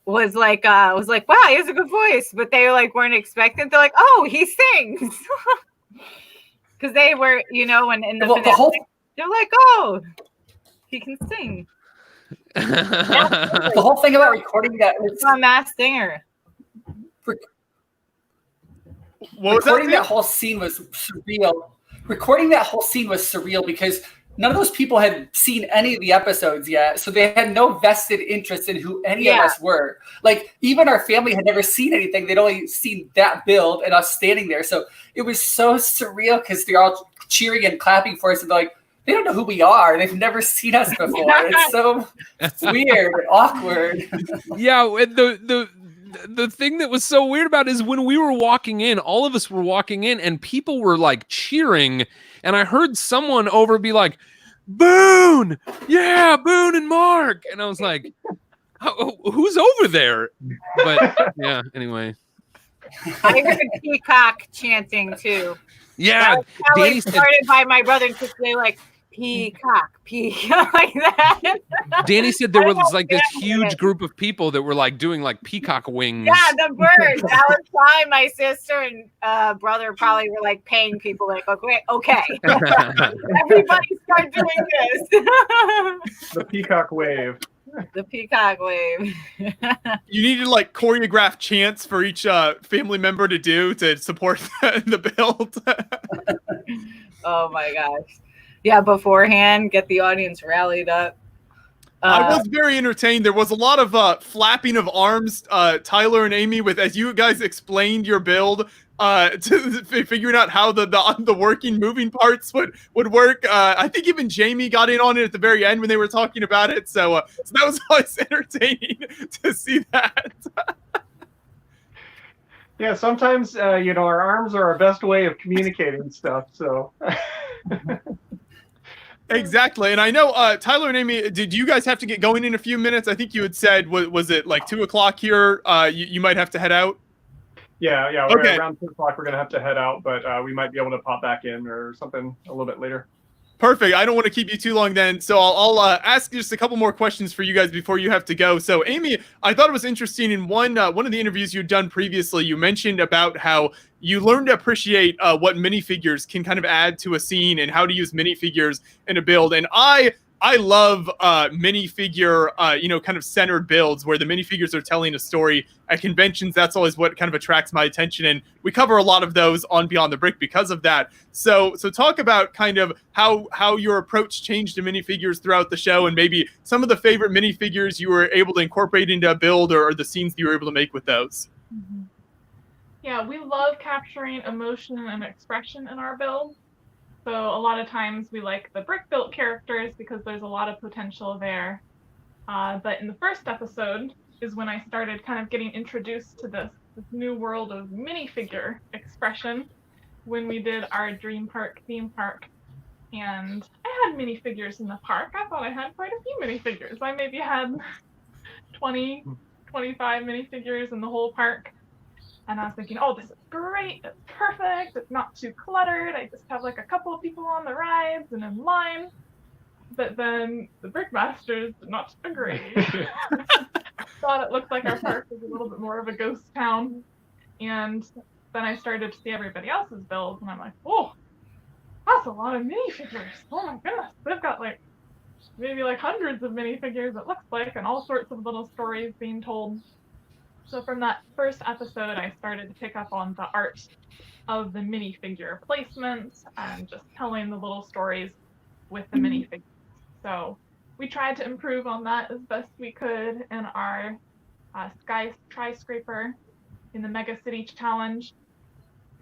S4: wow, he has a good voice, but they weren't expecting. They're like, oh, he sings, because they were, when in the finale, they're like, oh, he can sing.
S5: The whole thing about recording that was
S4: a Masked Singer.
S5: Recording that whole scene was surreal. Recording that whole scene was surreal because none of those people had seen any of the episodes yet, so they had no vested interest in who any of us were. Like, even our family had never seen anything. They'd only seen that build and us standing there. So it was so surreal because they're all cheering and clapping for us, and they're like, they don't know who we are. They've never seen us before. It's so weird and awkward.
S3: Yeah, the thing that was so weird about it is when we were walking in, all of us were walking in, and people were like cheering, and I heard someone over be like, "Boone, yeah, Boone and Mark," and I was like, "Who's over there?" But yeah, anyway.
S4: I heard Peacock chanting too.
S3: Yeah,
S4: Danny started by my brother to say like peacock like that.
S3: Danny said there was like this huge group of people that were like doing like peacock wings.
S4: Yeah, the birds. That was why my sister and brother probably were like paying people like, okay. Everybody start doing this.
S2: The peacock wave.
S4: The peacock wave.
S1: You needed like choreographed chants for each family member to do to support the build.
S4: Oh my gosh. Yeah, beforehand, get the audience rallied up.
S1: I was very entertained. There was a lot of flapping of arms, Tyler and Amy, as you guys explained your build, to figuring out how the working moving parts would work. I think even Jamie got in on it at the very end when they were talking about it. So that was always entertaining to see that.
S2: Yeah, sometimes our arms are our best way of communicating stuff. So.
S1: Exactly. And I know, Tyler and Amy, did you guys have to get going in a few minutes? I think you had said, was it like 2:00 here? You might have to head out.
S2: Yeah. Okay. Around 2:00, we're going to have to head out, but we might be able to pop back in or something a little bit later.
S1: Perfect. I don't want to keep you too long then. So I'll ask just a couple more questions for you guys before you have to go. So Amy, I thought it was interesting in one of the interviews you'd done previously, you mentioned about how you learned to appreciate what minifigures can kind of add to a scene and how to use minifigures in a build. And I love minifigure, kind of centered builds where the minifigures are telling a story. At conventions, that's always what kind of attracts my attention, and we cover a lot of those on Beyond the Brick because of that. So talk about kind of how your approach changed to minifigures throughout the show, and maybe some of the favorite minifigures you were able to incorporate into a build, or the scenes that you were able to make with those.
S6: Mm-hmm. Yeah, we love capturing emotion and expression in our builds. So a lot of times we like the brick-built characters because there's a lot of potential there. But in the first episode is when I started kind of getting introduced to this new world of minifigure expression when we did our Dream Park theme park. And I had minifigures in the park. I thought I had quite a few minifigures. I maybe had 20, 25 minifigures in the whole park. And I was thinking, oh, this is great. It's perfect. It's not too cluttered. I just have like a couple of people on the rides and in line. But then the Brickmasters did not agree. Thought it looked like our park was a little bit more of a ghost town. And then I started to see everybody else's builds, and I'm like, oh, that's a lot of minifigures. Oh my goodness, they've got like maybe like hundreds of minifigures, it looks like, and all sorts of little stories being told. So from that first episode, I started to pick up on the art of the minifigure placements and just telling the little stories with the minifigures. So we tried to improve on that as best we could in our Sky Skyscraper in the Mega City Challenge.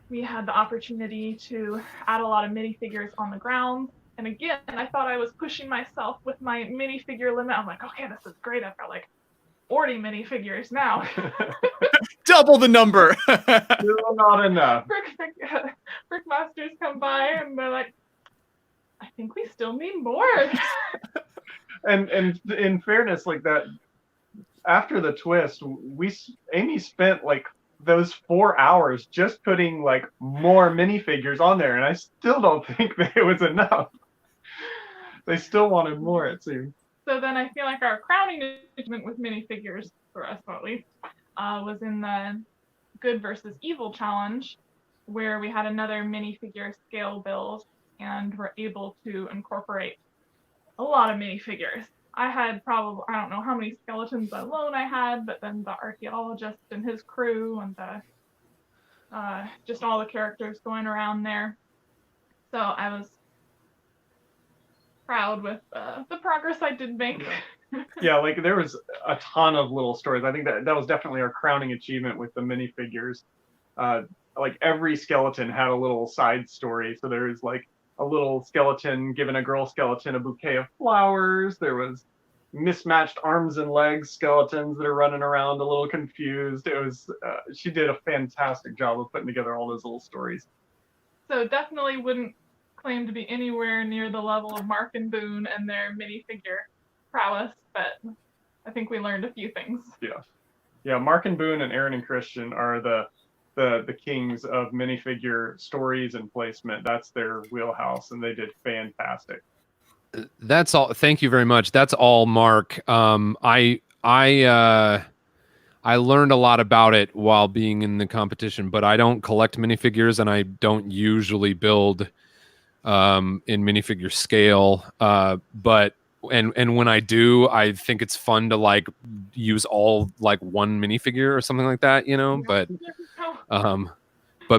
S6: We had the opportunity to add a lot of minifigures on the ground. And again, I thought I was pushing myself with my minifigure limit. I'm like, okay, this is great. I've got like 40 minifigures now.
S1: Double the number.
S2: Still not enough.
S6: Brick Masters come by and they're like, I think we still need more.
S2: And in fairness, like that, after the twist, Amy spent like those 4 hours just putting like more minifigures on there, and I still don't think that it was enough. They still wanted more, it seems.
S6: So then I feel like our crowning achievement with minifigures, for us at least, was in the Good versus Evil challenge, where we had another minifigure scale build and were able to incorporate a lot of minifigures. I had probably, I don't know how many skeletons alone I had, but then the archaeologist and his crew and the just all the characters going around there. So I was proud with the progress I did make.
S2: Yeah, like there was a ton of little stories. I think that was definitely our crowning achievement with the minifigures. Like every skeleton had a little side story. So there was like a little skeleton giving a girl skeleton a bouquet of flowers. There was mismatched arms and legs skeletons that are running around a little confused. It was she did a fantastic job of putting together all those little stories.
S6: So definitely wouldn't claim to be anywhere near the level of Mark and Boone and their minifigure prowess, but I think we learned a few things.
S2: Yeah, Mark and Boone and Aaron and Christian are the kings of minifigure stories and placement. That's their wheelhouse, and they did fantastic.
S3: That's all. Thank you very much. That's all, Mark. I learned a lot about it while being in the competition, but I don't collect minifigures, and I don't usually build in minifigure scale. But when I do, I think it's fun to like use all like one minifigure or something like that, you know. But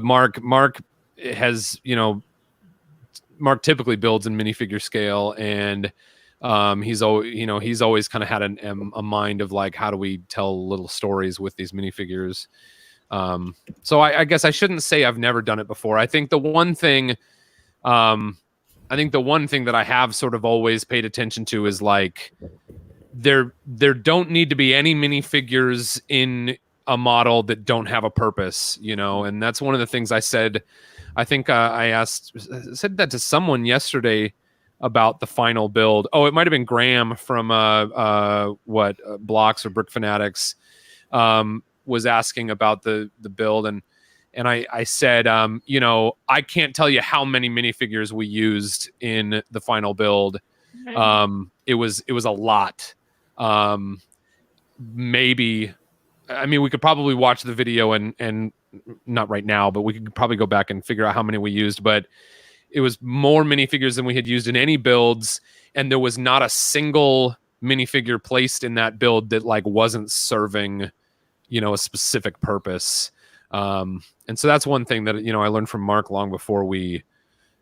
S3: Mark has, you know, Mark typically builds in minifigure scale, and he's always kind of had a mind of like, how do we tell little stories with these minifigures. So I guess I shouldn't say I've never done it before. I think the one thing that I have sort of always paid attention to is like there don't need to be any minifigures in a model that don't have a purpose, you know, and that's one of the things I said. I think I said that to someone yesterday about the final build. Oh, it might have been Graham from Blocks or Brick Fanatics was asking about the build, and I said, you know, I can't tell you how many minifigures we used in the final build. It was a lot. Maybe, I mean, we could probably watch the video and not right now, but we could probably go back and figure out how many we used. But it was more minifigures than we had used in any builds, and there was not a single minifigure placed in that build that like wasn't serving, you know, a specific purpose. And so that's one thing that, you know, I learned from Mark long before we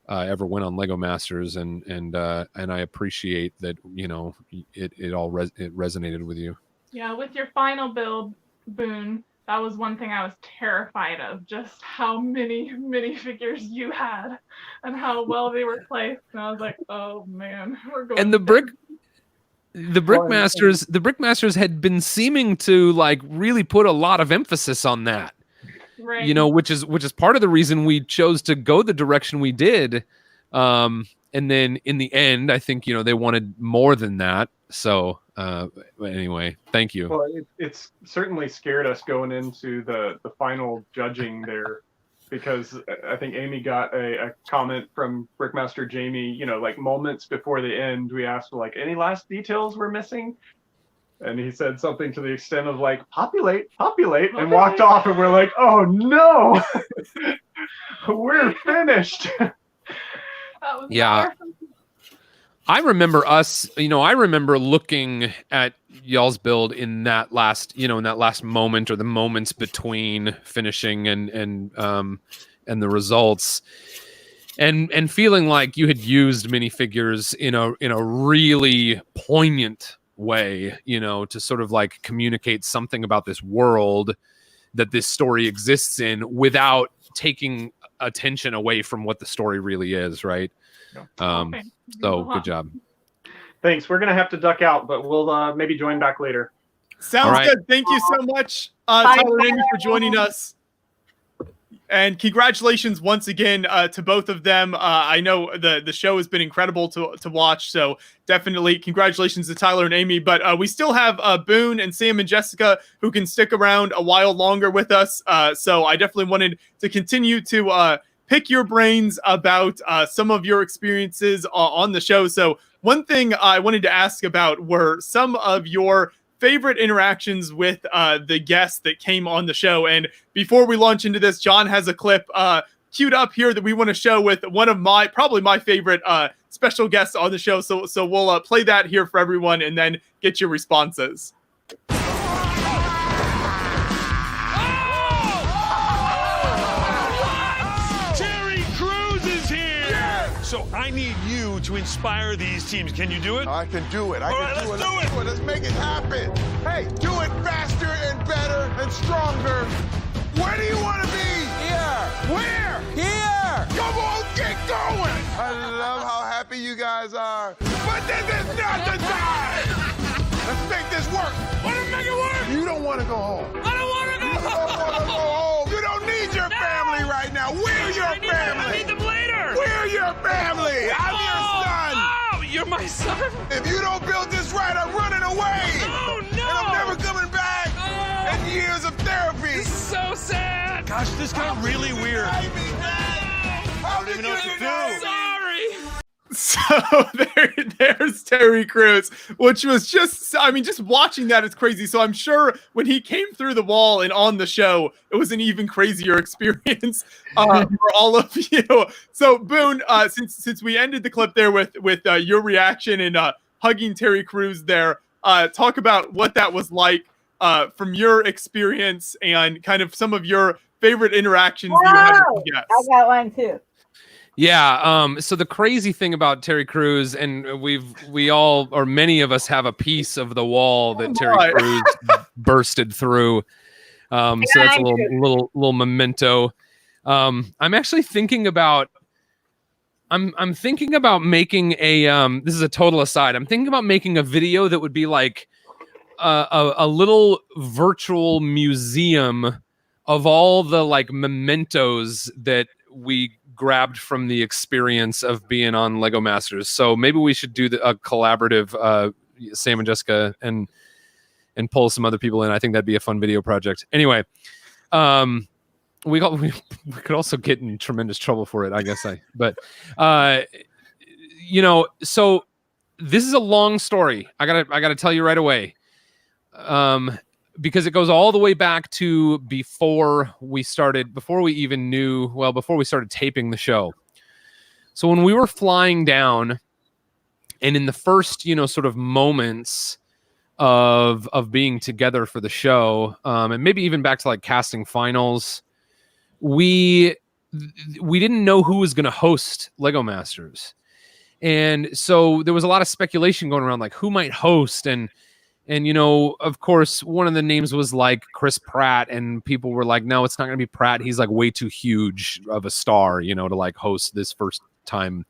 S3: ever went on Lego Masters, and I appreciate that, you know, it resonated with you.
S6: Yeah, with your final build, Boone, that was one thing I was terrified of, just how many minifigures you had and how well they were placed. And I was like, oh man, we're going.
S3: And the Brick Masters had been seeming to like really put a lot of emphasis on that.
S6: Right.
S3: You know, which is part of the reason we chose to go the direction we did. And then in the end, I think, you know, they wanted more than that. So anyway, thank you.
S2: Well, it's certainly scared us going into the final judging there, because I think Amy got a comment from Brickmaster Jamie, you know, like moments before the end. We asked, like, any last details we're missing? And he said something to the extent of like, populate, and walked off. And we're like, oh no, we're finished.
S3: Yeah. I remember I remember looking at y'all's build in that last moment or the moments between finishing and the results. And feeling like you had used minifigures in a really poignant way, to sort of like communicate something about this world that this story exists in without taking attention away from what the story really is, right? So good job.
S2: Thanks. We're gonna have to duck out, but we'll maybe join back later.
S1: Sounds good. Thank you so much, Tyler and Amy, for joining us. And congratulations once again to both of them. I know the show has been incredible to watch, so definitely congratulations to Tyler and Amy. But we still have Boone and Sam and Jessica who can stick around a while longer with us. So I definitely wanted to continue to pick your brains about some of your experiences on the show. So one thing I wanted to ask about were some of your favorite interactions with the guests that came on the show. And before we launch into this, John has a clip queued up here that we want to show with one of probably my favorite special guests on the show. So we'll play that here for everyone and then get your responses.
S7: So I need you to inspire these teams. Can you do it?
S8: I can do it.
S7: All right, let's do it.
S8: Let's make it happen. Hey, do it faster and better and stronger. Where do you want to be? Here. Where? Here. Come on, get going. I love how happy you guys are. But this is not the time. Let's make this work.
S7: Want to make it work?
S8: You don't want to go home.
S7: I don't want to go
S8: You don't want to go home. You don't need your family right now. We're your family.
S7: I need them later.
S8: We're your family. I'm your son.
S7: Oh, you're my son?
S8: If you don't build this right, I'm running away.
S7: Oh, no.
S8: And I'm never coming back.
S7: Oh.
S8: And years of therapy.
S7: This is so sad. Gosh, this got really weird.
S8: How did
S7: even know what to do.
S6: Sorry.
S1: So there's Terry Crews, which was just watching that is crazy. So I'm sure when he came through the wall and on the show, it was an even crazier experience for all of you. So Boone, since we ended the clip there with your reaction and hugging Terry Crews there, talk about what that was like from your experience and kind of some of your favorite interactions that you had with the guests.
S4: I got one too.
S3: Yeah. So the crazy thing about Terry Crews, and we all, or many of us, have a piece of the wall that Terry Crews bursted through. So that's a little memento. I'm actually thinking about. I'm thinking about making a. This is a total aside. I'm thinking about making a video that would be like a little virtual museum of all the like mementos that we grabbed from the experience of being on Lego Masters. So maybe we should do a collaborative Sam and Jessica and pull some other people in. I think that'd be a fun video project. Anyway, we could also get in tremendous trouble for it, I guess. So this is a long story. I gotta tell you right away. Because it goes all the way back to before we started taping the show. So when we were flying down and in the first, sort of moments of being together for the show, and maybe even back to like casting finals, we didn't know who was going to host Lego Masters. And so there was a lot of speculation going around, like who might host. And of course, one of the names was like Chris Pratt, and people were like, no, it's not going to be Pratt. He's like way too huge of a star, to like host this first time,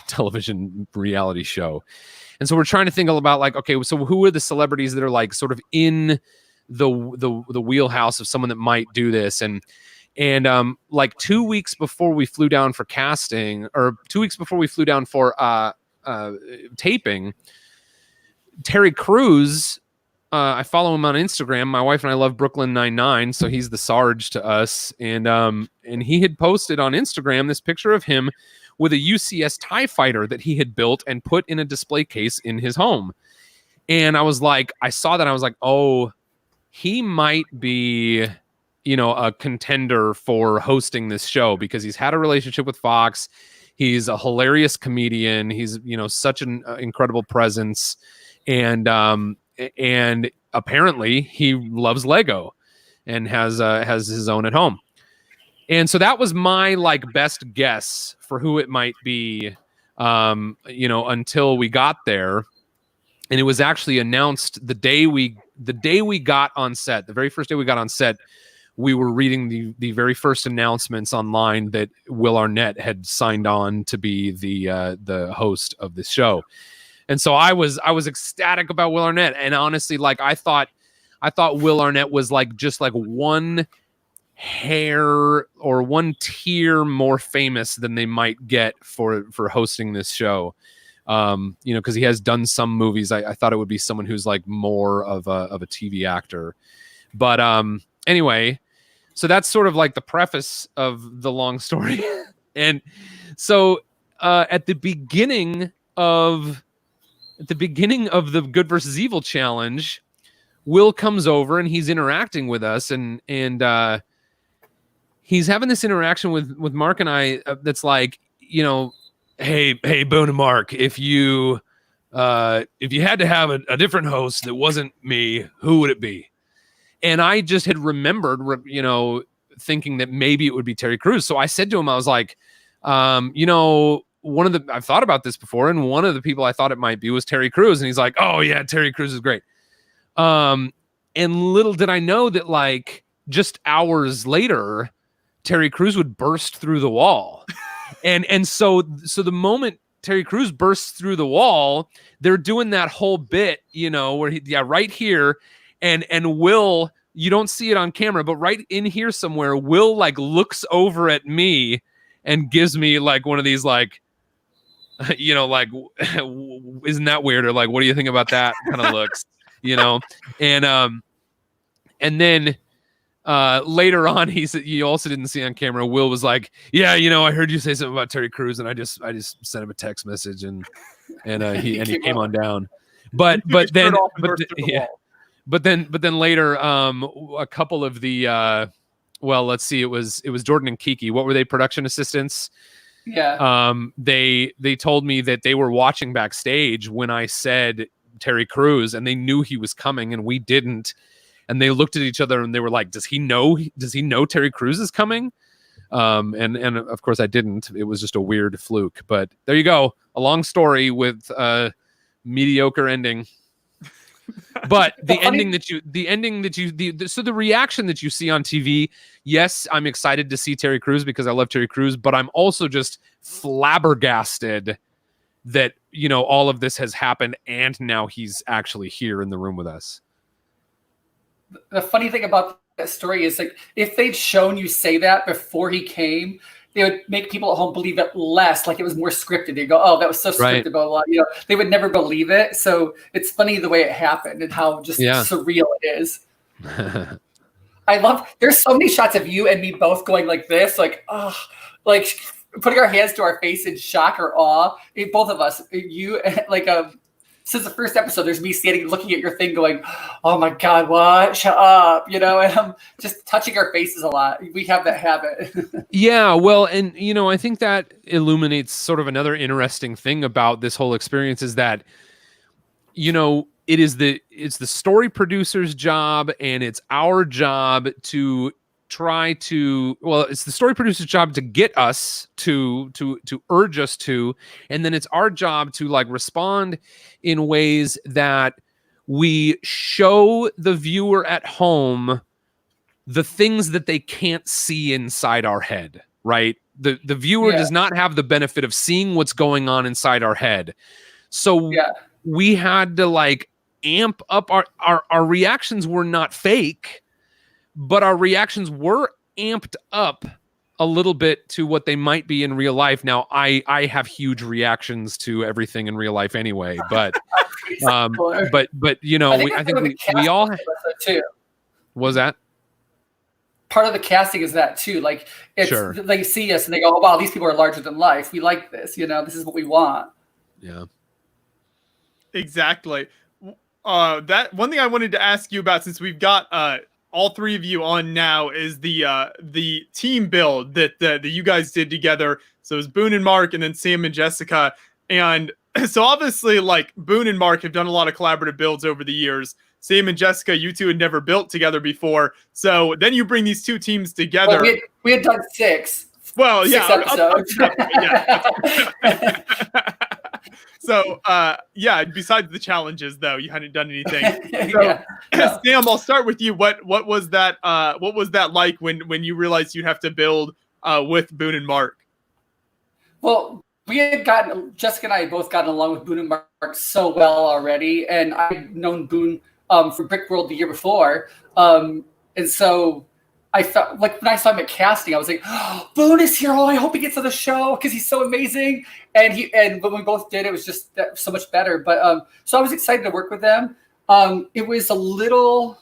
S3: television reality show. And so we're trying to think about like, okay, so who are the celebrities that are like sort of in the wheelhouse of someone that might do this? And like 2 weeks before we flew down for casting, or 2 weeks before we flew down for taping, Terry Crews, I follow him on Instagram. My wife and I love Brooklyn Nine-Nine, so he's the Sarge to us. And he had posted on Instagram this picture of him with a UCS TIE fighter that he had built and put in a display case in his home. And I was like, I saw that. I was like, oh, he might be, you know, a contender for hosting this show because he's had a relationship with Fox. He's a hilarious comedian. He's, you know, such an incredible presence. And apparently he loves Lego and has his own at home. And so that was my like best guess for who it might be, you know, until we got there. And it was actually announced the day we got on set, the very first day we got on set, we were reading the very first announcements online that Will Arnett had signed on to be the host of this show. And so I was ecstatic about Will Arnett. And honestly, like I thought Will Arnett was like just like one hair or one tier more famous than they might get for hosting this show. You know, because he has done some movies. I thought it would be someone who's like more of a TV actor. But anyway, so that's sort of like the preface of the long story. And so at the beginning of the Good versus Evil challenge, Will comes over and he's interacting with us, and he's having this interaction with Mark and I that's like, you know, hey, Boone and Mark, if you had to have a different host that wasn't me, who would it be? And I just had remembered, you know, thinking that maybe it would be Terry Crews. So I said to him, I was like, you know, I've thought about this before, and one of the people I thought it might be was Terry Crews. And he's like, oh yeah, Terry Crews is great. And little did I know that like just hours later, Terry Crews would burst through the wall. And so the moment Terry Crews bursts through the wall, they're doing that whole bit, you know, where right here, and Will, you don't see it on camera, but right in here somewhere, Will like looks over at me and gives me like one of these like, you know, like, isn't that weird? Or like, what do you think about that kind of looks, you know? And then later on, he said, you also didn't see on camera, Will was like, yeah, you know, I heard you say something about Terry Crews, and I just sent him a text message, and he came on down. But then later, a couple of the well, let's see, it was Jordan and Kiki. What were they, production assistants?
S5: Yeah.
S3: They told me that they were watching backstage when I said Terry Crews, and they knew he was coming, and we didn't. And they looked at each other and they were like, does he know Terry Crews is coming? And of course I didn't. It was just a weird fluke. But there you go. A long story with a mediocre ending. But the reaction that you see on TV, yes, I'm excited to see Terry Crews because I love Terry Crews, but I'm also just flabbergasted that, you know, all of this has happened and now he's actually here in the room with us.
S5: The funny thing about that story is, like, if they'd shown you say that before he came, they would make people at home believe it less, like it was more scripted. They go, "Oh, that was so scripted."
S3: Right.
S5: Blah, blah, blah. You know, they would never believe it. So it's funny the way it happened and how just surreal it is. I love. There's so many shots of you and me both going like this, like like putting our hands to our face in shock or awe. Both of us, you like since the first episode, there's me standing looking at your thing going, oh my God, what? Shut up. You know, and I'm just touching our faces a lot. We have that habit.
S3: Yeah, well, and, you know, I think that illuminates sort of another interesting thing about this whole experience is that, you know, it's the story producer's job and it's our job to try to, well, it's the story producer's job to get us to urge us to, and then it's our job to like respond in ways that we show the viewer at home the things that they can't see inside our head, right? The viewer does not have the benefit of seeing what's going on inside our head. So we had to like amp up our reactions were not fake, but our reactions were amped up a little bit to what they might be in real life. Now, I have huge reactions to everything in real life anyway, but but you know, I think we all
S5: too.
S3: Was that
S5: part of the casting is that too? Like it's they see us and they go, oh, wow, these people are larger than life. We like this, you know, this is what we want.
S3: Yeah,
S1: exactly. that one thing I wanted to ask you about, since we've got all three of you on now, is the team build that you guys did together. So it was Boone and Mark, and then Sam and Jessica. And so obviously, like, Boone and Mark have done a lot of collaborative builds over the years. Sam and Jessica, you two had never built together before. So then you bring these two teams together.
S5: Well, we had done 6.
S1: Well,
S5: Six
S1: yeah.
S5: episodes.
S1: So, besides the challenges, though, you hadn't done anything. So,
S5: Yeah.
S1: Sam, I'll start with you. What was that? What was that like when you realized you'd have to build with Boone and Mark?
S5: Well, Jessica and I had both gotten along with Boone and Mark so well already, and I'd known Boone from Brick World the year before, and so I felt like when I saw him at casting, I was like, oh, Boone is here! Oh, I hope he gets on the show because he's so amazing. And when we both did, it was just so much better. But so I was excited to work with them. It was a little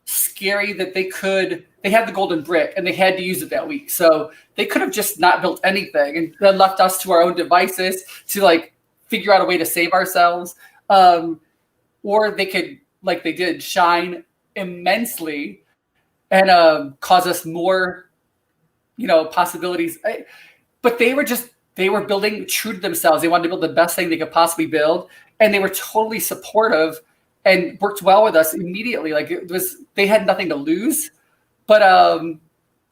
S5: scary that they had the golden brick and they had to use it that week. So they could have just not built anything and then left us to our own devices to like figure out a way to save ourselves. Or they could, like they did, shine immensely and cause us more, possibilities. But they were building true to themselves. They wanted to build the best thing they could possibly build. And they were totally supportive and worked well with us immediately. Like they had nothing to lose. But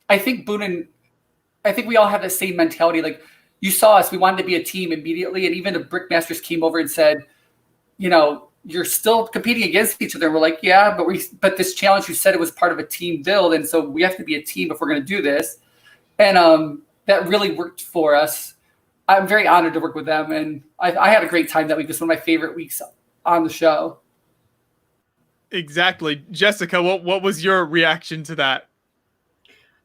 S5: I think we all have the same mentality. Like you saw us, we wanted to be a team immediately. And even the Brickmasters came over and said, you're still competing against each other. We're like, yeah, but this challenge, you said it was part of a team build. And so we have to be a team if we're going to do this. And that really worked for us. I'm very honored to work with them. And I had a great time that week. It was one of my favorite weeks on the show.
S1: Exactly. Jessica, what was your reaction to that?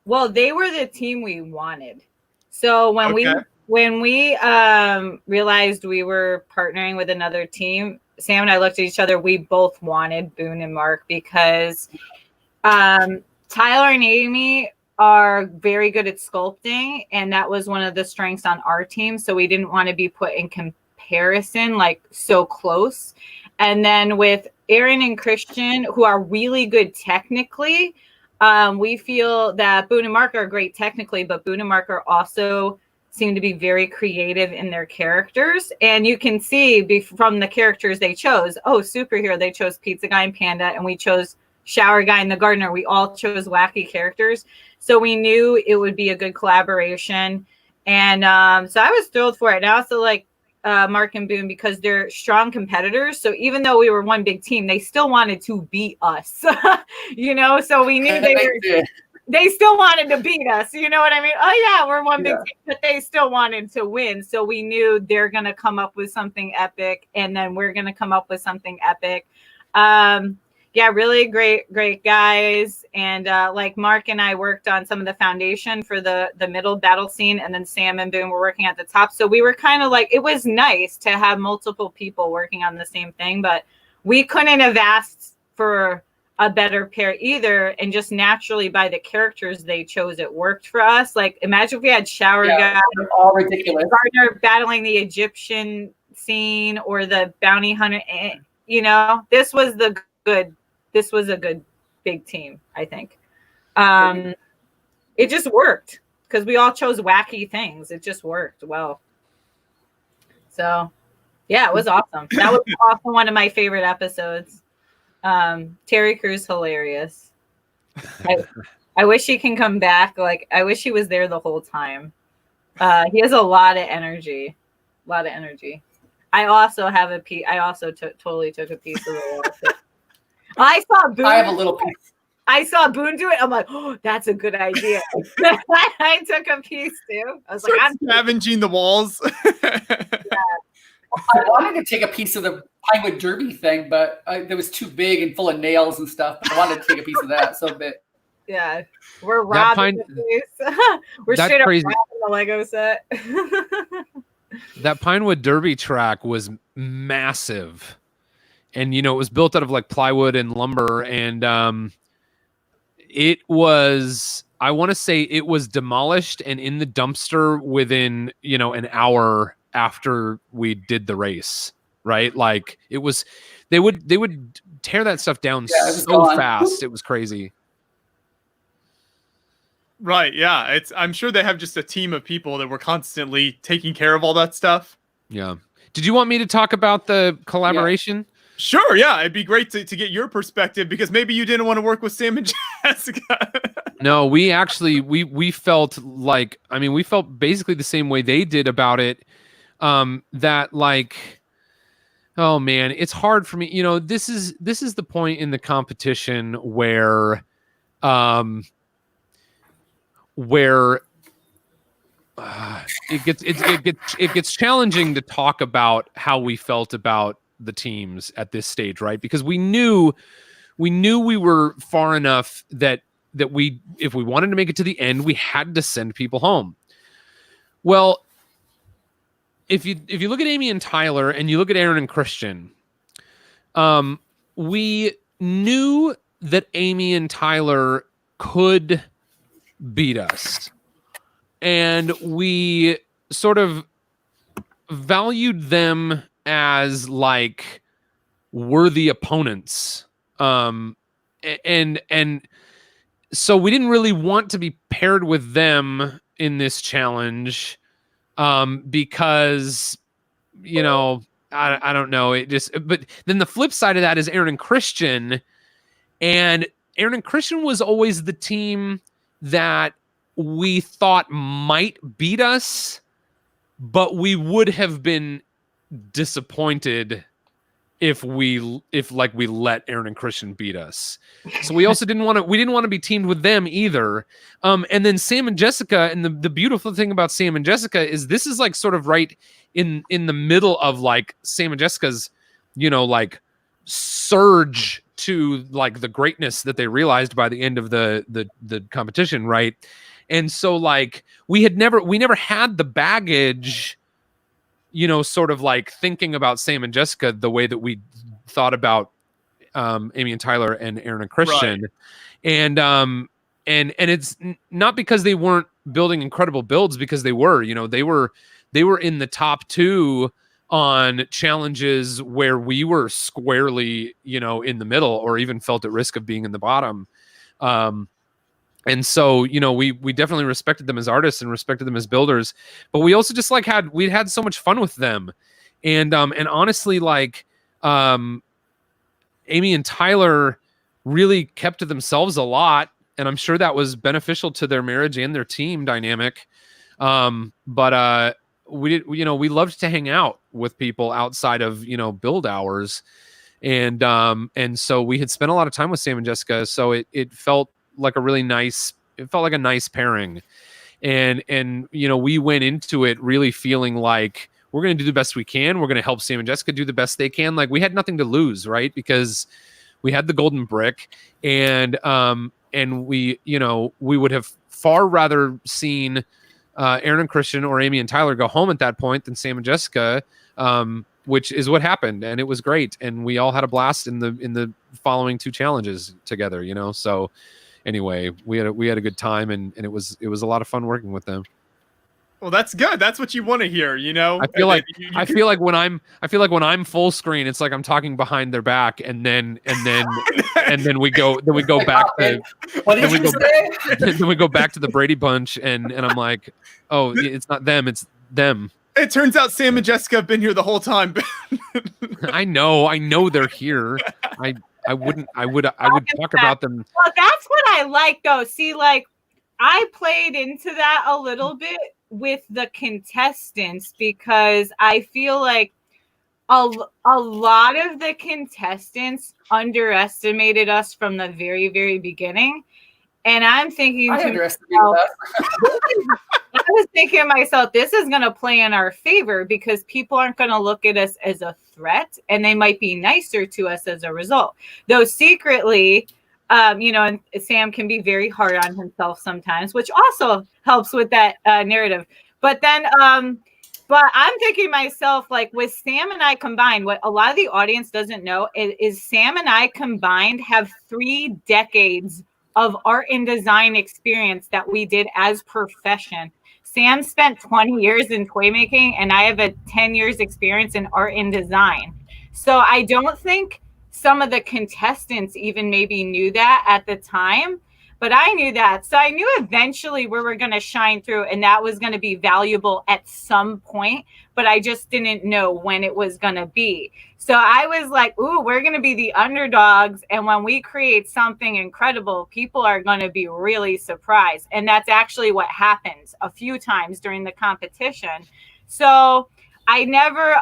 S4: Well, they were the team we wanted. So when we realized we were partnering with another team, Sam and I looked at each other. We both wanted Boone and Mark because Tyler and Amy are very good at sculpting, and that was one of the strengths on our team. So we didn't want to be put in comparison, like so close. And then with Aaron and Christian, who are really good technically, we feel that Boone and Mark are great technically, but Boone and Mark are also seem to be very creative in their characters. And you can see from the characters they chose, superhero, they chose Pizza Guy and Panda, and we chose Shower Guy and the Gardener. We all chose wacky characters. So we knew it would be a good collaboration. And so I was thrilled for it. And I also like Mark and Boone because they're strong competitors. So even though we were one big team, they still wanted to beat us, so we knew they still wanted to beat us. You know what I mean? Oh yeah, we're one big team, but they still wanted to win. So we knew they're going to come up with something epic, and then we're going to come up with something epic. Really great guys. And like Mark and I worked on some of the foundation for the middle battle scene, and then Sam and Boone were working at the top. So we were kind of like, it was nice to have multiple people working on the same thing, but we couldn't have asked for a better pair either. And just naturally by the characters they chose, it worked for us. Like imagine if we had Shower Guy,
S5: all ridiculous,
S4: Gardner battling the Egyptian scene or the bounty hunter. This was a good big team, I think. It just worked because we all chose wacky things. It just worked well. So, yeah, it was awesome. That was also one of my favorite episodes. Terry Crews, hilarious. I wish he can come back. Like, I wish he was there the whole time. He has a lot of energy. I also have a piece. I also totally took a piece of the wall. I saw Boone.
S5: I have a little piece.
S4: I saw Boone do it. I'm like, oh, that's a good idea. I took a piece too. I was like, I'm
S1: scavenging the walls.
S5: I wanted to take a piece of the Pinewood Derby thing, but it was too big and full of nails and stuff. But I wanted to take a piece of that. So bit.
S4: Yeah, we're robbing the piece. We're straight up robbing the Lego set.
S3: That Pinewood Derby track was massive. And, it was built out of like plywood and lumber. And it was, I want to say it was demolished and in the dumpster within, an hour after we did the race. right? Like it was, they would tear that stuff down so fast. It was crazy.
S1: Right. Yeah. I'm sure they have just a team of people that were constantly taking care of all that stuff.
S3: Yeah. Did you want me to talk about the collaboration?
S1: Yeah. Sure. Yeah. It'd be great to get your perspective, because maybe you didn't want to work with Sam and Jessica.
S3: No, we actually, we felt like, I mean, we felt basically the same way they did about it. That like, oh man, it's hard for me. You know, this is the point in the competition where it gets challenging to talk about how we felt about the teams at this stage, right? Because we knew we were far enough that we, if we wanted to make it to the end, we had to send people home. Well, if you look at Amy and Tyler and you look at Aaron and Christian, we knew that Amy and Tyler could beat us. And we sort of valued them as like worthy opponents. And so we didn't really want to be paired with them in this challenge, because, you know, I don't know. It just, but then the flip side of that is Aaron and Christian. And Aaron and Christian was always the team that we thought might beat us, but we would have been disappointed if we let Aaron and Christian beat us. So we also didn't want to be teamed with them either. And then Sam and Jessica, and the beautiful thing about Sam and Jessica is this is like sort of right in the middle of like Sam and Jessica's, you know, like surge to like the greatness that they realized by the end of the competition, right? And so like we never had the baggage, you know, sort of like thinking about Sam and Jessica the way that we thought about Amy and Tyler and Aaron and Christian. Right. And it's not because they weren't building incredible builds, because they were, you know, they were in the top 2 on challenges where we were squarely, you know, in the middle, or even felt at risk of being in the bottom. And so, you know, we definitely respected them as artists and respected them as builders, but we also just like we had so much fun with them. And honestly, like, Amy and Tyler really kept to themselves a lot. And I'm sure that was beneficial to their marriage and their team dynamic. But we loved to hang out with people outside of, you know, build hours. And so we had spent a lot of time with Sam and Jessica. So it felt like a nice pairing. And, you know, we went into it really feeling like we're going to do the best we can. We're going to help Sam and Jessica do the best they can. Like we had nothing to lose, right? Because we had the golden brick, and we, you know, we would have far rather seen Aaron and Christian or Amy and Tyler go home at that point than Sam and Jessica, which is what happened. And it was great. And we all had a blast in the following 2 challenges together, you know? So anyway, we had a good time, and it was a lot of fun working with them.
S1: Well, that's good. That's what you want to hear, you know?
S3: I feel like when I'm full screen, it's like I'm talking behind their back, and then we go back to
S5: what did you say?
S3: Then we go back to the Brady Bunch, and I'm like, oh, it's not them, it's them.
S1: It turns out Sam and Jessica have been here the whole time.
S3: I know they're here. I would talk about them.
S4: Well, that's what I like though. See, like I played into that a little bit with the contestants, because I feel like a lot of the contestants underestimated us from the very, very beginning. And I'm thinking I was thinking to myself, this is going to play in our favor, because people aren't going to look at us as a threat, and they might be nicer to us as a result. Though secretly, you know, and Sam can be very hard on himself sometimes, which also helps with that narrative. But then, but I'm thinking to myself, like with Sam and I combined, what a lot of the audience doesn't know is Sam and I combined have 3 decades of art and design experience that we did as profession. Sam spent 20 years in toy making, and I have a 10 years experience in art and design. So I don't think some of the contestants even maybe knew that at the time, but I knew that. So I knew eventually we were going to shine through, and that was going to be valuable at some point, but I just didn't know when it was going to be. So I was like, ooh, we're going to be the underdogs. And when we create something incredible, people are going to be really surprised. And that's actually what happens a few times during the competition. So I never,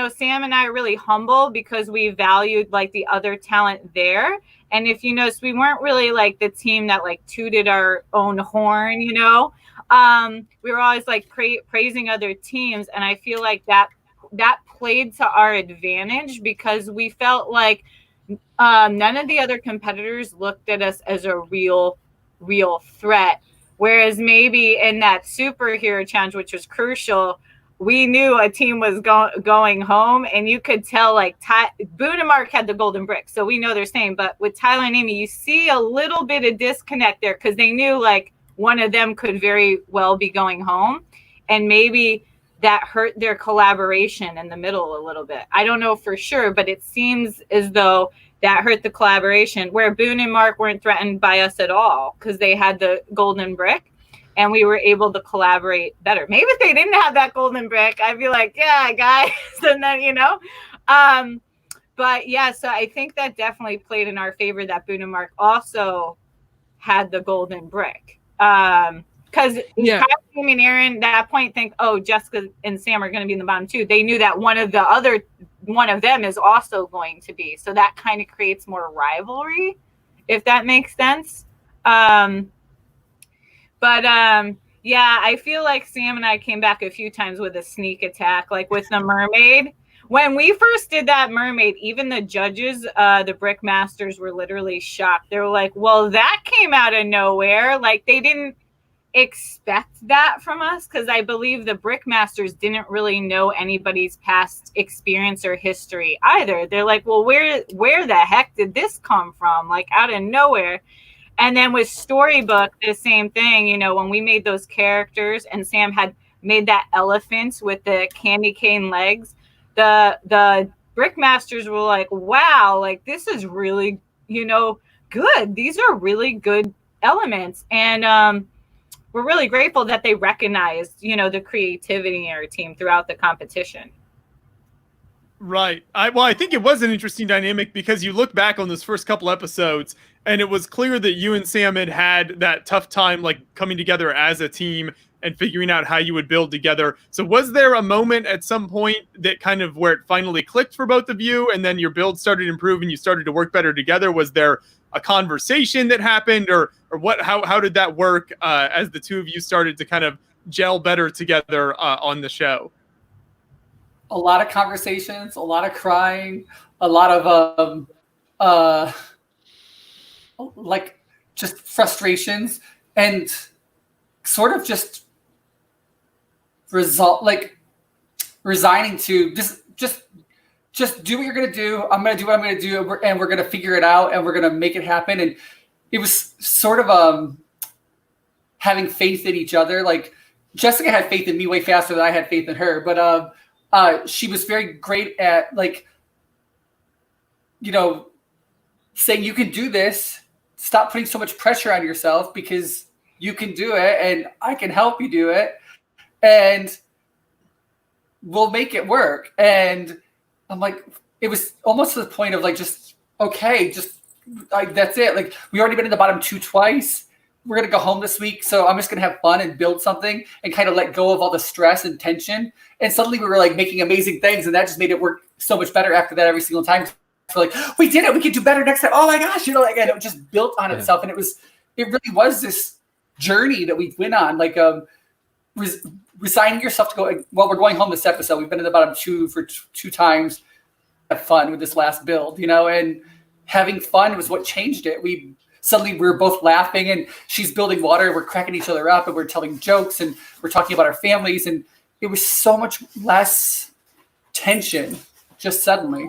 S4: Sam and I are really humble because we valued like the other talent there. And if you notice, we weren't really like the team that like tooted our own horn, we were always like praising other teams. And I feel like that played to our advantage because we felt like none of the other competitors looked at us as a real threat. Whereas maybe in that superhero challenge, which was crucial, we knew a team was going home, and you could tell like Boone and Mark had the golden brick, so we know they're staying. But with Tyler and Amy, you see a little bit of disconnect there because they knew like one of them could very well be going home, and maybe that hurt their collaboration in the middle a little bit. I don't know for sure, but it seems as though that hurt the collaboration, where Boone and Mark weren't threatened by us at all because they had the golden brick. And we were able to collaborate better. Maybe if they didn't have that golden brick, I'd be like, yeah, guys. And then, but yeah, so I think that definitely played in our favor that Boone and Mark also had the golden brick. Because Amy and Aaron at that point think, oh, Jessica and Sam are going to be in the bottom two. They knew that one of them is also going to be. So that kind of creates more rivalry, if that makes sense. Yeah, I feel like Sam and I came back a few times with a sneak attack, like with the mermaid. When we first did that mermaid, even the judges, the Brick Masters, were literally shocked. They were like, well, that came out of nowhere. Like, they didn't expect that from us because I believe the Brick Masters didn't really know anybody's past experience or history either. They're like, well, where the heck did this come from? Like, out of nowhere. And then with Storybook, the same thing, when we made those characters and Sam had made that elephant with the candy cane legs, the Brick Masters were like, wow, like this is really, good. These are really good elements. And we're really grateful that they recognized, the creativity in our team throughout the competition.
S1: Right. I think it was an interesting dynamic because you look back on those first couple episodes and it was clear that you and Sam had that tough time like coming together as a team and figuring out how you would build together. So was there a moment at some point that kind of where it finally clicked for both of you and then your build started to improve and you started to work better together? Was there a conversation that happened or what? How did that work as the two of you started to kind of gel better together on the show?
S5: A lot of conversations, a lot of crying, a lot of like just frustrations and sort of just resigning to just do what you're going to do. I'm going to do what I'm going to do. And we're going to figure it out and we're going to make it happen. And it was sort of having faith in each other. Like Jessica had faith in me way faster than I had faith in her. But she was very great at saying you can do this. Stop putting so much pressure on yourself because you can do it and I can help you do it and we'll make it work. And I'm like, it was almost to the point of like, just, okay, just like, that's it. Like we already been in the bottom two twice. We're going to go home this week. So I'm just going to have fun and build something and kind of let go of all the stress and tension. And suddenly we were like making amazing things. And that just made it work so much better after that every single time. So like, we did it. We can do better next time. Oh my gosh. And it just built on itself. And it really was this journey that we went on. Like resigning yourself to go, well, we're going home this episode. We've been in the bottom two for two times. Have fun with this last build, and having fun was what changed it. We were both laughing and she's building water. We're cracking each other up and we're telling jokes and we're talking about our families. And it was so much less tension just suddenly.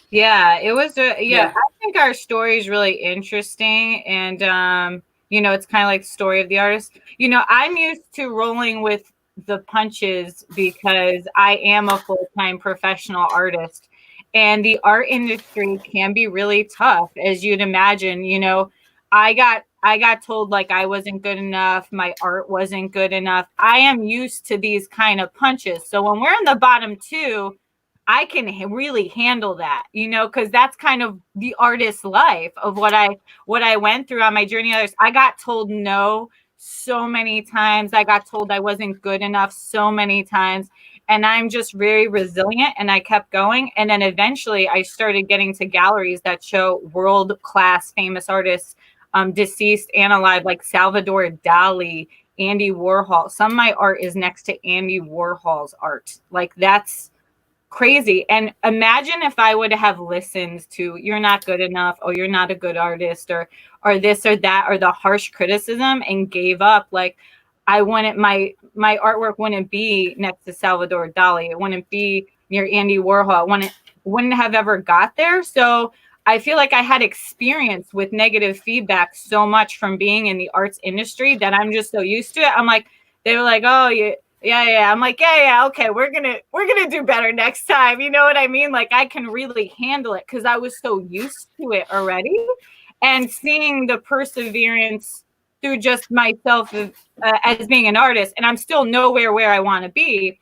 S4: Yeah, it was. I think our story is really interesting. And, You know, it's kind of like story of the artist. You know, I'm used to rolling with the punches because I am a full-time professional artist, and the art industry can be really tough, as you'd imagine. You know, I got told like I wasn't good enough, my art wasn't good enough. I am used to these kind of punches. So when we're in the bottom two, I can really handle that, you know, because that's kind of the artist's life of what I went through on my journey. I got told no so many times. I got told I wasn't good enough so many times. And I'm just very resilient, and I kept going. And then eventually I started getting to galleries that show world-class famous artists, deceased and alive, like Salvador Dali, Andy Warhol. Some of my art is next to Andy Warhol's art. Like, that's crazy. And imagine if I would have listened to "you're not good enough," or "you're not a good artist," or this or that, or the harsh criticism, and gave up. Like, I wouldn't, my artwork wouldn't be next to Salvador Dali. It wouldn't be near Andy Warhol. It wouldn't have ever got there. So I feel like I had experience with negative feedback so much from being in the arts industry that I'm just so used to it. I'm like, they were like, "Oh, yeah. I'm like, yeah. Okay, we're gonna do better next time." You know what I mean? Like, I can really handle it because I was so used to it already, and seeing the perseverance through just myself as being an artist, and I'm still nowhere where I want to be,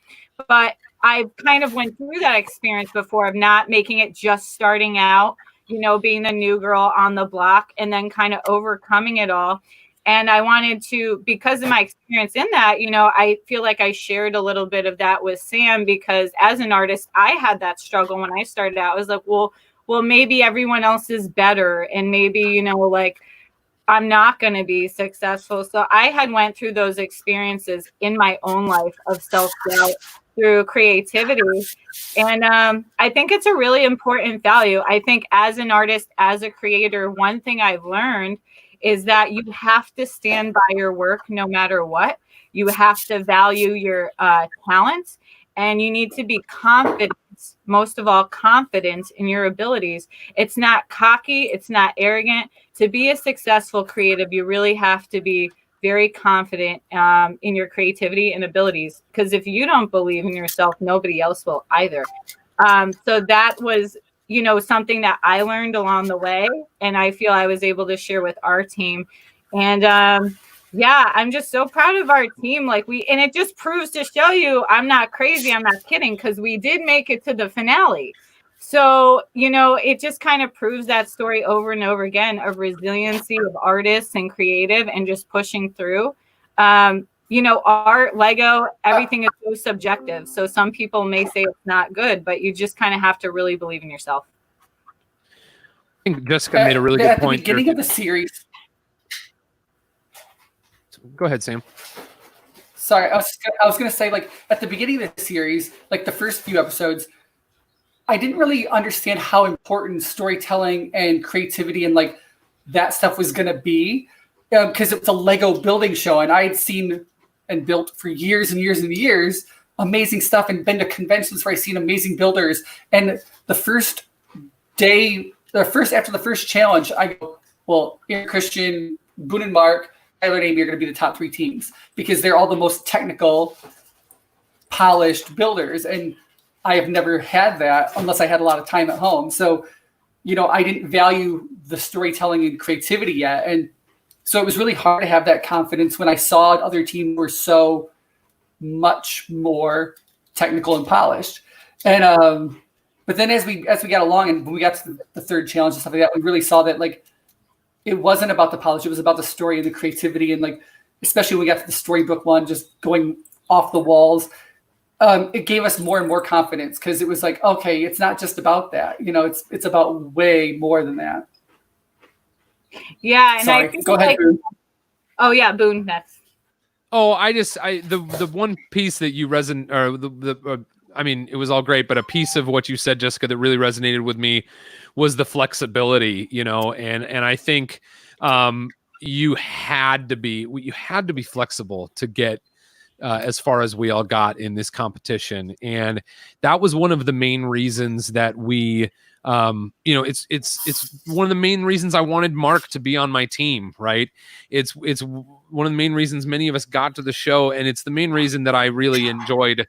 S4: but I kind of went through that experience before of not making it, just starting out, you know, being the new girl on the block, and then kind of overcoming it all. And I wanted to, because of my experience in that, you know, I feel like I shared a little bit of that with Sam, because as an artist, I had that struggle when I started out. I was like, well, maybe everyone else is better, and maybe, you know, like, I'm not going to be successful. So I had went through those experiences in my own life of self-doubt through creativity. And I think it's a really important value. I think as an artist, as a creator, one thing I've learned is that you have to stand by your work no matter what. You have to value your talents, and you need to be confident, most of all, confident in your abilities. It's not cocky, it's not arrogant. To be a successful creative, you really have to be very confident in your creativity and abilities, because if you don't believe in yourself, nobody else will either. So that was, you know, something that I learned along the way, and I feel I was able to share with our team. And yeah, I'm just so proud of our team. Like, and it just proves to show you I'm not crazy, I'm not kidding, because we did make it to the finale. So, you know, it just kind of proves that story over and over again of resiliency of artists and creative, and just pushing through. You know, art, Lego, everything is so subjective. So some people may say it's not good, but you just kind of have to really believe in yourself.
S3: I think Jessica made a really good point.
S5: At the beginning of the series.
S3: Go ahead, Sam.
S5: Sorry, I was going to say, like, at the beginning of the series, like the first few episodes, I didn't really understand how important storytelling and creativity and like that stuff was going to be, because it was a Lego building show, and I had seen and built for years and years and years amazing stuff, and been to conventions where I seen amazing builders. And the first day, after the first challenge, I go, well, Christian, Boone and Mark, Tyler and Amy are going to be the top 3 teams, because they're all the most technical, polished builders. And I have never had that unless I had a lot of time at home. So, you know, I didn't value the storytelling and creativity yet. And so it was really hard to have that confidence when I saw other teams were so much more technical and polished. And but then as we got along, and when we got to the third challenge and stuff like that, we really saw that, like, it wasn't about the polish, it was about the story and the creativity. And, like, especially when we got to the storybook one, just going off the walls, it gave us more and more confidence, because it was like, okay, it's not just about that, you know, it's about way more than that.
S4: Yeah, and
S5: sorry,
S4: I think,
S5: go ahead,
S4: like,
S5: Boone.
S4: Oh yeah, Boone, next.
S3: Oh, the one piece that you I mean, it was all great, but a piece of what you said, Jessica, that really resonated with me was the flexibility, you know, and I think you had to be flexible to get as far as we all got in this competition. And that was one of the main reasons that we It's one of the main reasons I wanted Mark to be on my team, right? It's one of the main reasons many of us got to the show, and it's the main reason that I really enjoyed.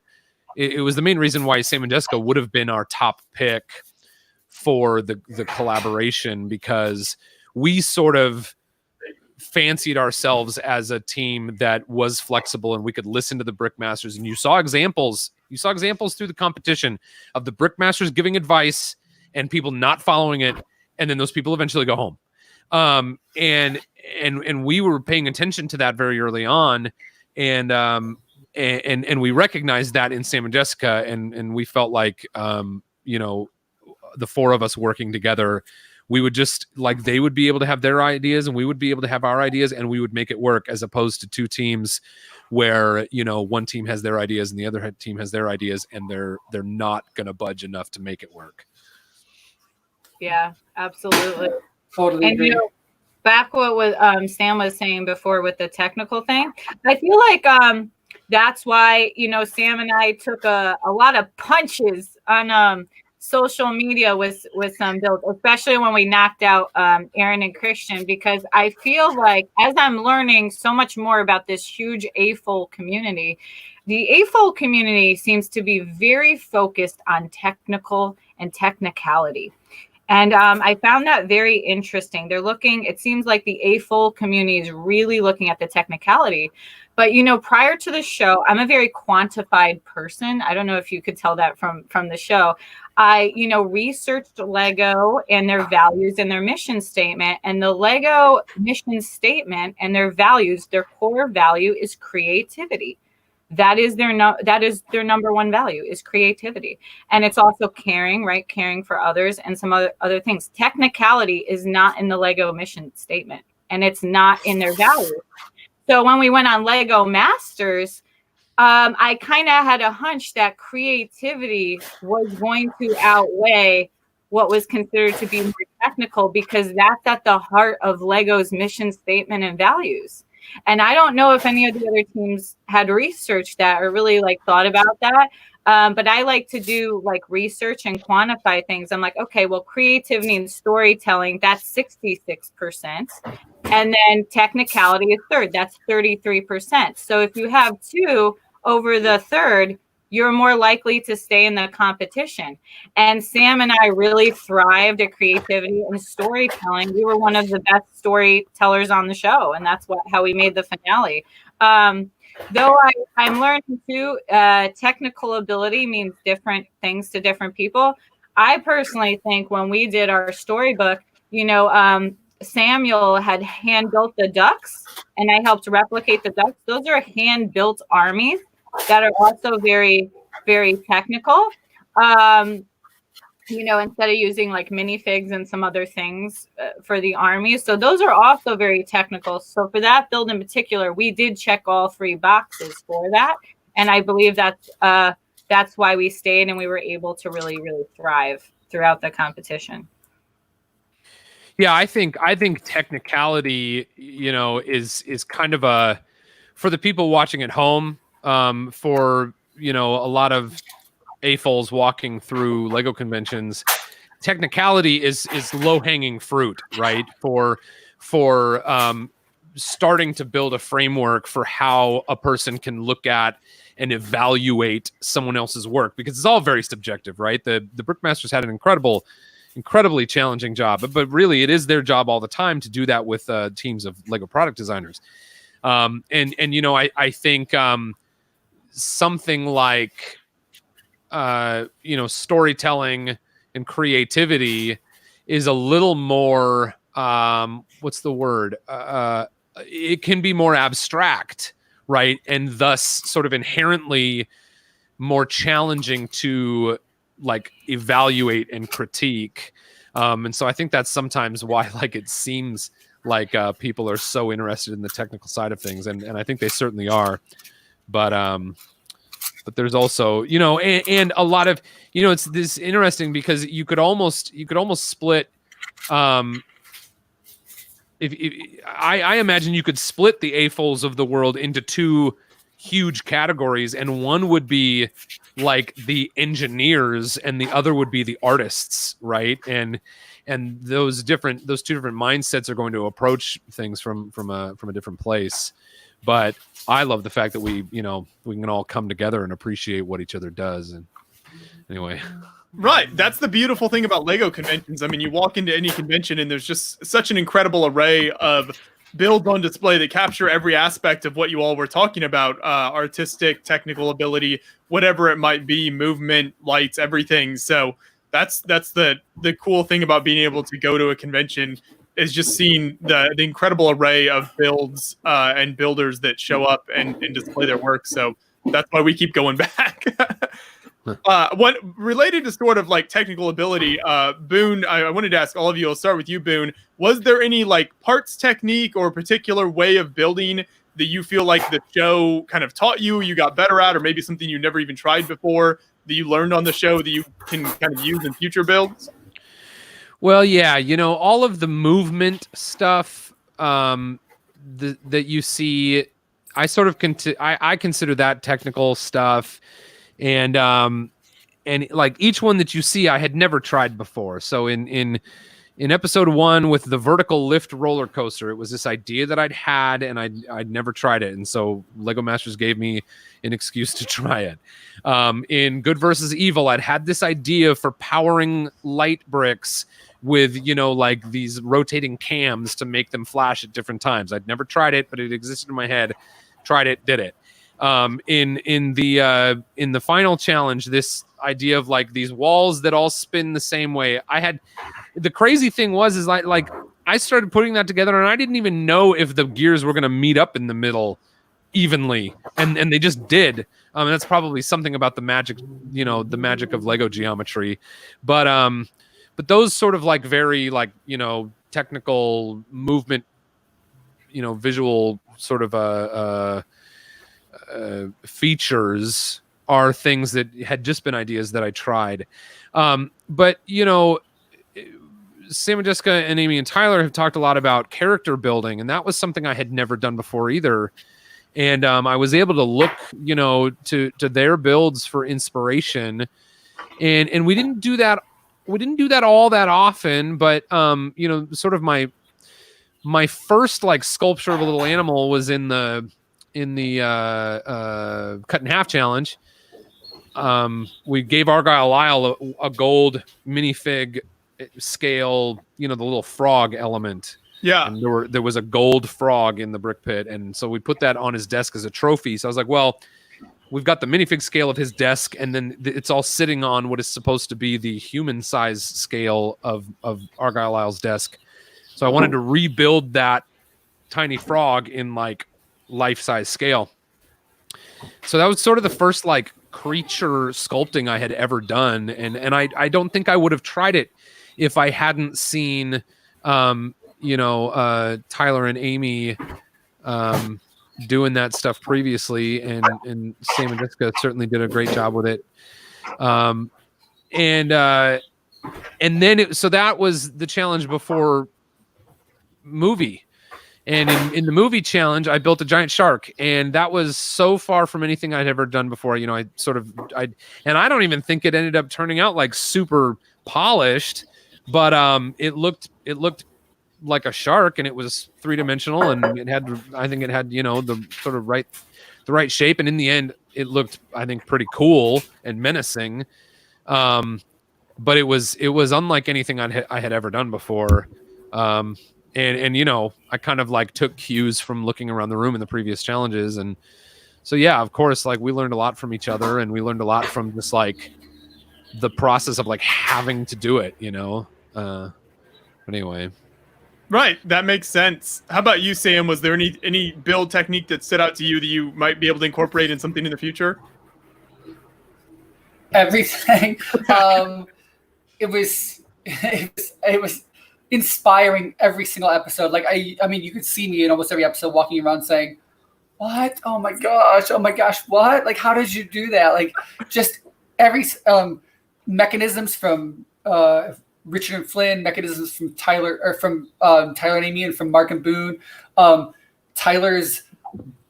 S3: It was the main reason why Sam and Jessica would have been our top pick for the collaboration, because we sort of fancied ourselves as a team that was flexible and we could listen to the Brickmasters. And you saw examples through the competition of the Brickmasters giving advice and people not following it, and then those people eventually go home. And we were paying attention to that very early on, and we recognized that in Sam and Jessica, and we felt like the four of us working together, we would just, like, they would be able to have their ideas and we would be able to have our ideas, and we would make it work, as opposed to two teams where one team has their ideas and the other team has their ideas, and they're not going to budge enough to make it work.
S4: Yeah, absolutely.
S5: Totally
S4: And
S5: agree.
S4: back what Sam was saying before with the technical thing, I feel like that's why Sam and I took a lot of punches on social media with some builds, especially when we knocked out Aaron and Christian, because I feel like as I'm learning so much more about this huge AFOL community, the AFOL community seems to be very focused on technical and technicality. And I found that very interesting. It seems like the AFOL community is really looking at the technicality. But, prior to the show, I'm a very quantified person. I don't know if you could tell that from the show. I, researched Lego and their values and their mission statement. And the Lego mission statement and their values, their core value is creativity. That is their number one value, is creativity. And it's also caring, right? Caring for others and some other things. Technicality is not in the Lego mission statement, and it's not in their values. So when we went on Lego Masters, I kind of had a hunch that creativity was going to outweigh what was considered to be more technical, because that's at the heart of Lego's mission statement and values. And I don't know if any of the other teams had researched that or really thought about that. But I like to do research and quantify things. I'm like, okay, well, creativity and storytelling, that's 66%. And then technicality is third, that's 33%. So if you have two over the third, you're more likely to stay in the competition. And Sam and I really thrived at creativity and storytelling. We were one of the best storytellers on the show, and that's how we made the finale. Though I'm learning too, technical ability means different things to different people. I personally think when we did our storybook, Samuel had hand-built the ducks, and I helped replicate the ducks. Those are hand-built armies that are also very, very technical. Instead of using minifigs and some other things for the armies. So those are also very technical. So for that build in particular, we did check all three boxes for that. And I believe that's why we stayed and we were able to really, really thrive throughout the competition.
S3: Yeah, I think technicality, is kind of for the people watching at home, for a lot of AFOLs walking through Lego conventions, technicality is low-hanging fruit, right? For starting to build a framework for how a person can look at and evaluate someone else's work, because it's all very subjective, right? The Brickmasters had an incredibly challenging job, but really it is their job all the time to do that with teams of Lego product designers. I think something like storytelling and creativity is a little more what's the word? It can be more abstract, right? And thus sort of inherently more challenging to evaluate and critique. And so I think that's sometimes why it seems like people are so interested in the technical side of things, and I think they certainly are. But there's also, and a lot of, it's this interesting because you could almost split. If I imagine you could split the AFOLs of the world into two huge categories, and one would be like the engineers and the other would be the artists, right? And those two different mindsets are going to approach things from a different place. But I love the fact that we can all come together and appreciate what each other does. And anyway.
S1: Right. That's the beautiful thing about Lego conventions. I mean, you walk into any convention and there's just such an incredible array of builds on display that capture every aspect of what you all were talking about, artistic, technical ability, whatever it might be, movement, lights, everything. So that's the cool thing about being able to go to a convention, is just seeing the incredible array of builds and builders that show up and display their work. So that's why we keep going back. What related to sort of like technical ability, Boone, I wanted to ask all of you, I'll start with you, Boone. Was there any like parts technique or particular way of building that you feel like the show kind of taught you got better at, or maybe something you never even tried before that you learned on the show that you can kind of use in future builds?
S3: Well, yeah, all of the movement stuff that you see, I sort of I consider that technical stuff. And like each one that you see, I had never tried before. So in episode 1 with the vertical lift roller coaster, it was this idea that I'd had and I'd never tried it. And so Lego Masters gave me an excuse to try it. In Good versus Evil, I'd had this idea for powering light bricks with, like these rotating cams to make them flash at different times. I'd never tried it, but it existed in my head. Tried it, did it. In the final challenge, this idea of like these walls that all spin the same way. The crazy thing was like I started putting that together and I didn't even know if the gears were going to meet up in the middle evenly, and they just did. That's probably something about the magic, the magic of Lego geometry. But those sort of like very like, technical movement, visual sort of features are things that had just been ideas that I tried. But Sam and Jessica and Amy and Tyler have talked a lot about character building, and that was something I had never done before either. And I was able to look, to their builds for inspiration, and we didn't do that. We didn't do that all that often, but sort of my first like sculpture of a little animal was in the cut in half challenge. We gave Argyle Lyle a gold minifig scale, the little frog element. Yeah. And there was a gold frog in the brick pit. And so we put that on his desk as a trophy. So I was like, well, we've got the minifig scale of his desk, and then it's all sitting on what is supposed to be the human size scale of Argyle Lyle's desk. So I wanted to rebuild that tiny frog in like life-size scale. So that was sort of the first like creature sculpting I had ever done, and I don't think I would have tried it if I hadn't seen Tyler and Amy doing that stuff previously, and Sam and Jessica certainly did a great job with it. And then so that was the challenge before movie. And in the movie challenge, I built a giant shark, and that was so far from anything I'd ever done before. And I don't even think it ended up turning out like super polished, but it looked like a shark, and it was 3-dimensional, and I think it had the sort of the right shape, and in the end, it looked, I think, pretty cool and menacing. But it was unlike anything I had ever done before. And I kind of like took cues from looking around the room in the previous challenges. And so, yeah, of course, like we learned a lot from each other, and we learned a lot from just like the process of like having to do it, but anyway.
S1: Right. That makes sense. How about you, Sam? Was there any build technique that stood out to you that you might be able to incorporate in something in the future?
S5: Everything. It was inspiring every single episode. Like I mean, you could see me in almost every episode walking around saying, "What? Oh my gosh, what? Like, how did you do that?" Like, just every mechanisms from Richard and Flynn, mechanisms from Tyler, or from Tyler and Amy, and from Mark and Boone. Tyler's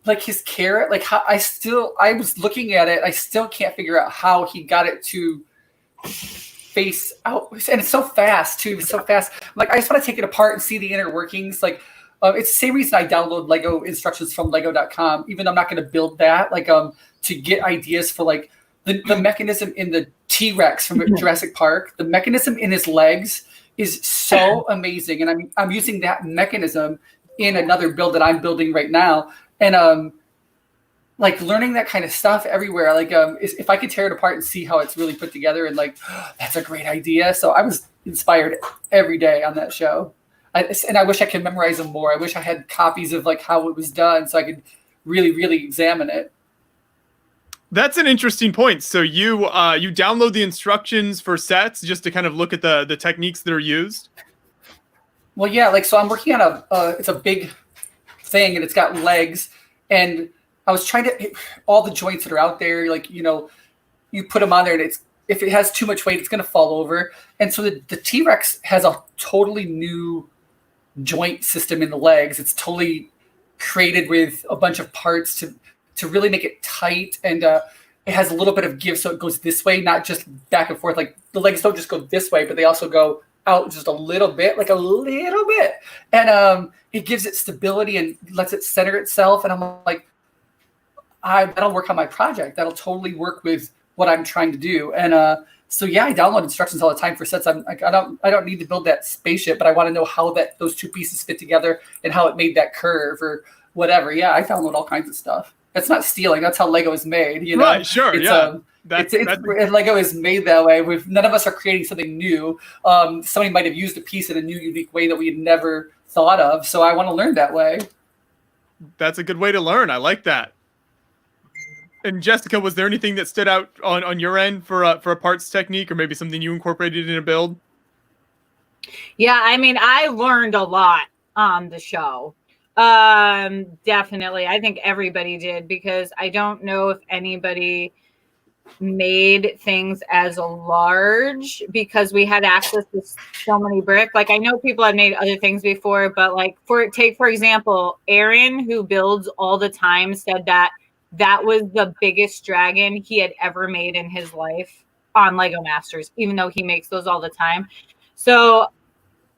S5: like his carrot, like how I was looking at it, I still can't figure out how he got it to face out, and it's so fast too. It's so fast. Like I just want to take it apart and see the inner workings. Like it's the same reason I download Lego instructions from Lego.com, even though I'm not going to build that. Like to get ideas for like the mechanism in the T-Rex from Jurassic Park. The mechanism in his legs is so amazing, and I'm using that mechanism in another build that I'm building right now, and like learning that kind of stuff everywhere. Like if I could tear it apart and see how it's really put together, and like that's a great idea. So I was inspired every day on that show, and I wish I could memorize them more. I wish I had copies of like how it was done so I could really examine it.
S1: That's an interesting point. So you download the instructions for sets just to kind of look at the techniques that are used?
S5: Well, yeah, like so I'm working on it's a big thing and it's got legs, and I was trying to all the joints that are out there, like, you know, you put them on there and it's, if it has too much weight, it's going to fall over. And so the T-Rex has a totally new joint system in the legs. It's totally created with a bunch of parts to really make it tight, and it has a little bit of give, so it goes this way, not just back and forth. Like the legs don't just go this way, but they also go out just a little bit, like a little bit, and it gives it stability and lets it center itself. And I'm like, that'll work on my project. That'll totally work with what I'm trying to do. And so yeah, I download instructions all the time for sets. I'm like, I don't need to build that spaceship, but I want to know how those two pieces fit together and how it made that curve or whatever. Yeah, I download all kinds of stuff. That's not stealing. That's how Lego is made. You know? Right,
S1: sure,
S5: it's,
S1: yeah.
S5: And Lego is made that way. None of us are creating something new. Somebody might have used a piece in a new, unique way that we had never thought of. So I want to learn that way.
S1: That's a good way to learn. I like that. And Jessica, was there anything that stood out on your end for a parts technique, or maybe something you incorporated in a build?
S4: Yeah, I mean, I learned a lot on the show. Definitely. I think everybody did, because I don't know if anybody made things as large, because we had access to so many brick. Like I know people had made other things before, but like for example, Aaron, who builds all the time, said that was the biggest dragon he had ever made in his life on Lego Masters, even though he makes those all the time. So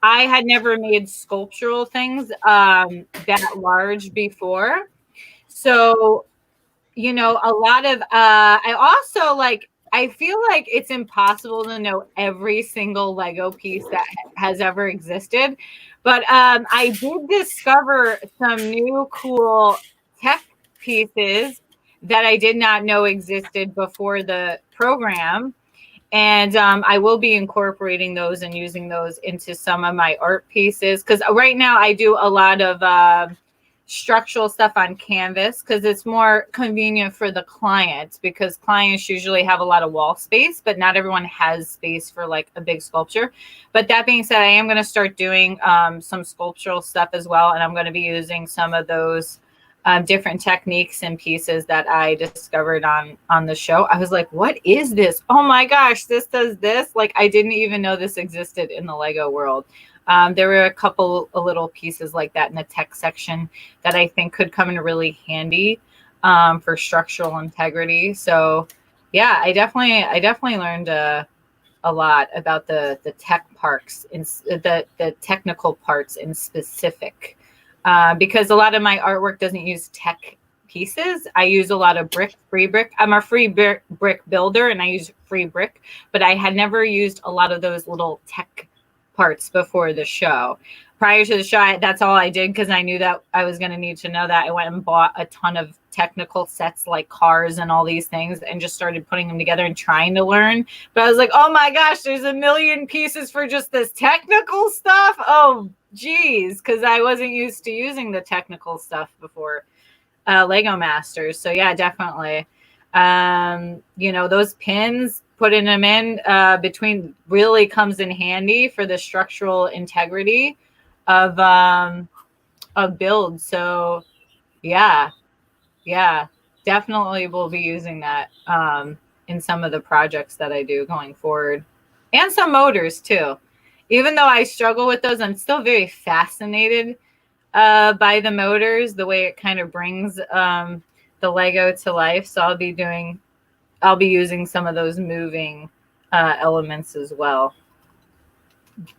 S4: I had never made sculptural things that large before. So, you know, a lot of, I also I feel like it's impossible to know every single Lego piece that has ever existed. But I did discover some new cool tech pieces that I did not know existed before the program. And I will be incorporating those and using those into some of my art pieces. Because right now I do a lot of structural stuff on canvas, because it's more convenient for the client, because clients usually have a lot of wall space, but not everyone has space for like a big sculpture. But that being said, I am going to start doing some sculptural stuff as well. And I'm going to be using some of those different techniques and pieces that I discovered on the show. I was like, what is this? Oh my gosh, this does this? Like, I didn't even know this existed in the Lego world. There were a couple of little pieces like that in the tech section that I think could come in really handy for structural integrity. So yeah, I definitely learned a lot about the tech parts, in the technical parts in specific. Because a lot of my artwork doesn't use tech pieces. I use a lot of free brick. I'm a free brick builder, and I use free brick, but I had never used a lot of those little tech parts before the show. Prior to the show, that's all I did, because I knew that I was going to need to know that. I went and bought a ton of technical sets like cars and all these things, and just started putting them together and trying to learn. But I was like, oh my gosh, there's a million pieces for just this technical stuff. Oh, geez, because I wasn't used to using the technical stuff before Lego Masters. So yeah, definitely. You know, those pins, putting them in between really comes in handy for the structural integrity of build. So yeah, definitely will be using that in some of the projects that I do going forward, and some motors too. Even though I struggle with those, I'm still very fascinated by the motors, the way it kind of brings the Lego to life. So I'll be using some of those moving elements as well.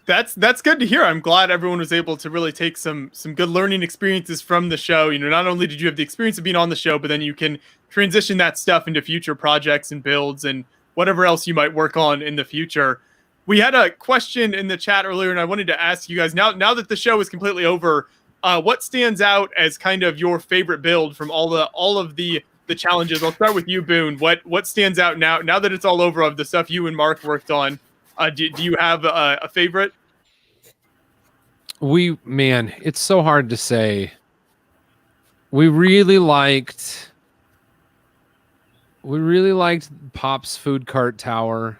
S1: That's good to hear. I'm glad everyone was able to really take some good learning experiences from the show. You know, not only did you have the experience of being on the show, but then you can transition that stuff into future projects and builds and whatever else you might work on in the future. We had a question in the chat earlier, and I wanted to ask you guys, now that the show is completely over, what stands out as kind of your favorite build from all of the challenges? I'll start with you, Boone. What stands out now that it's all over of the stuff you and Mark worked on? Do you have a favorite?
S3: It's so hard to say. We really liked Pop's food cart tower.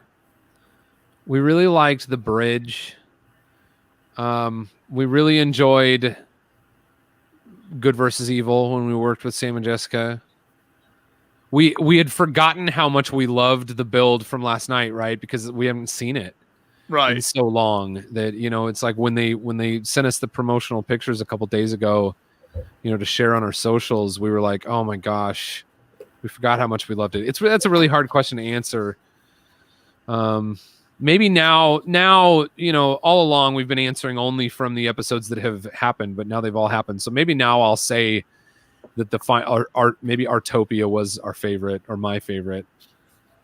S3: We really liked the bridge. We really enjoyed Good versus Evil when we worked with Sam and Jessica. We had forgotten how much we loved the build from last night, right? Because we haven't seen it in so long that, you know, it's like when they sent us the promotional pictures a couple days ago, you know, to share on our socials, we were like, oh my gosh, we forgot how much we loved it. That's a really hard question to answer. Maybe now, you know, all along we've been answering only from the episodes that have happened, but now they've all happened. So maybe now I'll say that maybe Artopia was our favorite or my favorite.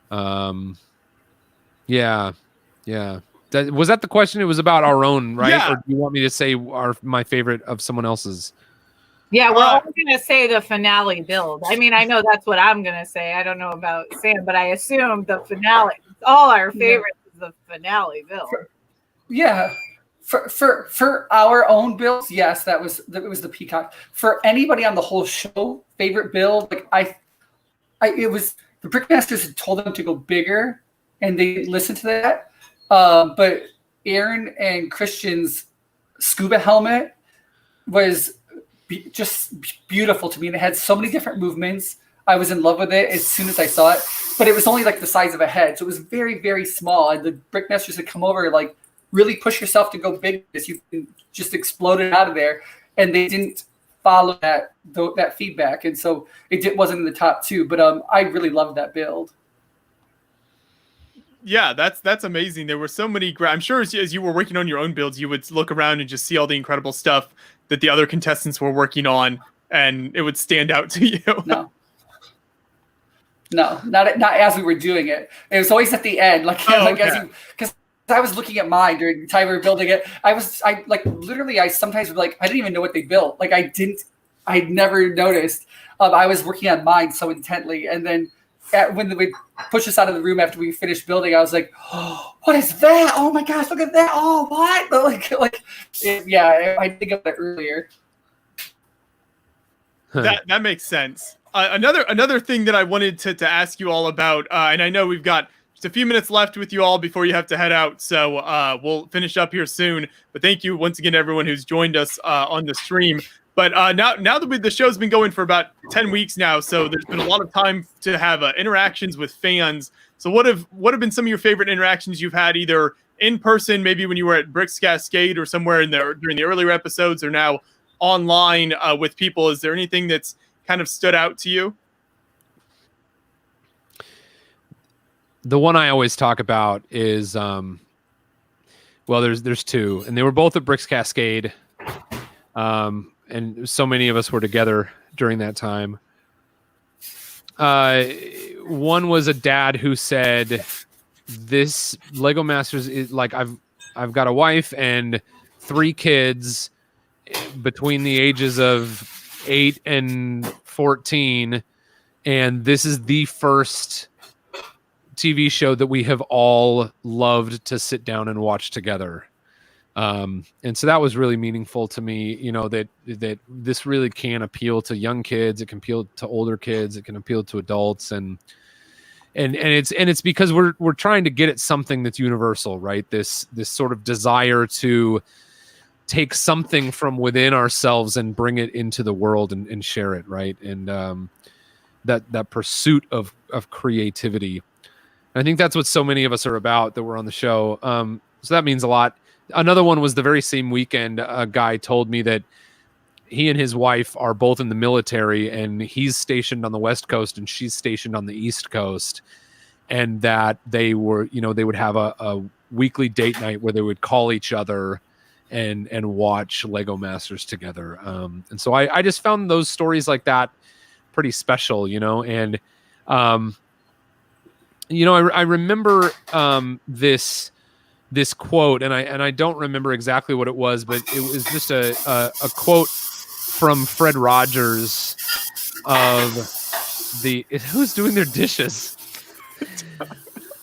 S3: Yeah. Was that the question? It was about our own, right?
S1: Yeah.
S3: Or do you want me to say my favorite of someone else's?
S4: Yeah, we're all going to say the finale build. I mean, I know that's what I'm going to say. I don't know about Sam, but I assume the finale. All our favorites is the finale build.
S5: For our own builds, yes, it was the Peacock. For anybody on the whole show, favorite build, like it was the Brickmasters had told them to go bigger, and they listened to that. But Aaron and Christian's scuba helmet was just beautiful to me, and it had so many different movements. I was in love with it as soon as I saw it, but it was only like the size of a head, so it was very, very small. And the Brickmasters had come over like, really push yourself to go big, as you can just explode it out of there, and they didn't follow that feedback, and so wasn't in the top two. But I really loved that build.
S1: Yeah, that's amazing. There were so many. I'm sure as you were working on your own builds, you would look around and just see all the incredible stuff that the other contestants were working on, and it would stand out to you.
S5: No, not as we were doing it. It was always at the end, because I was looking at mine during the time we were building it. I sometimes would I didn't even know what they built. I'd never noticed. I was working on mine so intently, and then when they pushed us out of the room after we finished building, I was like, oh, what is that? Oh my gosh, look at that. Oh, what? I think of it earlier.
S1: That makes sense. Another thing that I wanted to ask you all about, and I know we've got just a few minutes left with you all before you have to head out, so we'll finish up here soon. But thank you once again, everyone who's joined us on the stream. But now that the show's been going for about 10 weeks now, so there's been a lot of time to have interactions with fans. So what have been some of your favorite interactions you've had, either in person, maybe when you were at Bricks Cascade or somewhere during the earlier episodes, or now online with people? Is there anything that's kind of stood out to you?
S3: The one I always talk about is, there's two, and they were both at Bricks Cascade. And so many of us were together during that time. One was a dad who said, "This Lego Masters is like I've got a wife and 3 kids between the ages of 8 and 14, and this is the first TV show that we have all loved to sit down and watch together." And so that was really meaningful to me, you know, that this really can appeal to young kids. It can appeal to older kids. It can appeal to adults. And it's because we're trying to get at something that's universal, right? This sort of desire to take something from within ourselves and bring it into the world and share it. Right. And, that pursuit of creativity. I think that's what so many of us are about that were on the show. So that means a lot. Another one was the very same weekend. A guy told me that he and his wife are both in the military, and he's stationed on the West Coast and she's stationed on the East Coast, and that they were, they would have a weekly date night where they would call each other and watch Lego Masters together. And so I just found those stories like that pretty special, and I remember this quote, and I don't remember exactly what it was, but it was just a quote from Fred Rogers of who's doing their dishes.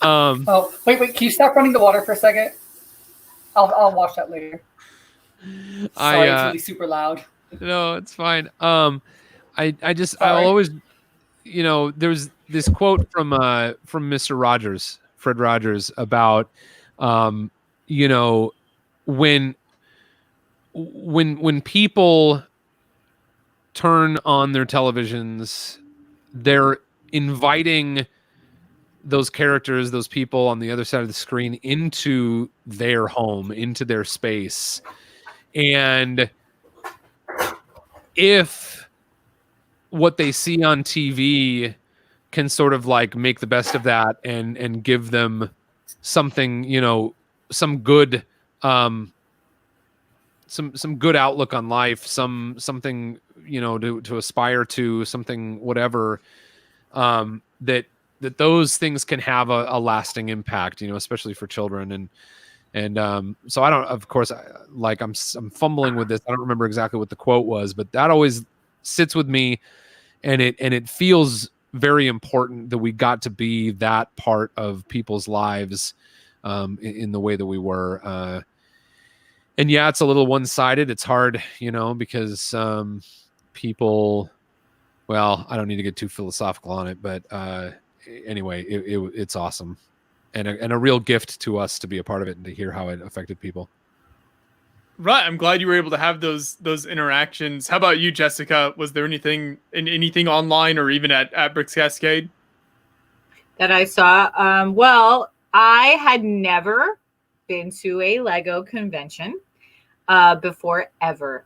S5: Oh, wait, can you stop running the water for a second? I'll wash that later. Sorry, it's really super loud.
S3: No, it's fine. I'll always, there's this quote from Mr. Rogers, Fred Rogers, about when people turn on their televisions, they're inviting those characters, those people on the other side of the screen into their home, into their space. And if what they see on TV can sort of like make the best of that and give them something, some good, some good outlook on life, something, to aspire to, something, whatever, that those things can have a lasting impact, especially for children. And so I don't, of course, I'm fumbling with this. I don't remember exactly what the quote was, but that always sits with me, and it feels very important that we got to be that part of people's lives in the way that we were. And yeah, it's a little one-sided. It's hard, because people, well, I don't need to get too philosophical on it, but anyway, it's awesome. And a real gift to us to be a part of it and to hear how it affected people.
S1: Right. I'm glad you were able to have those interactions. How about you, Jessica? Was there anything online or even at Bricks Cascade
S4: that I saw? Well, I had never been to a Lego convention before ever.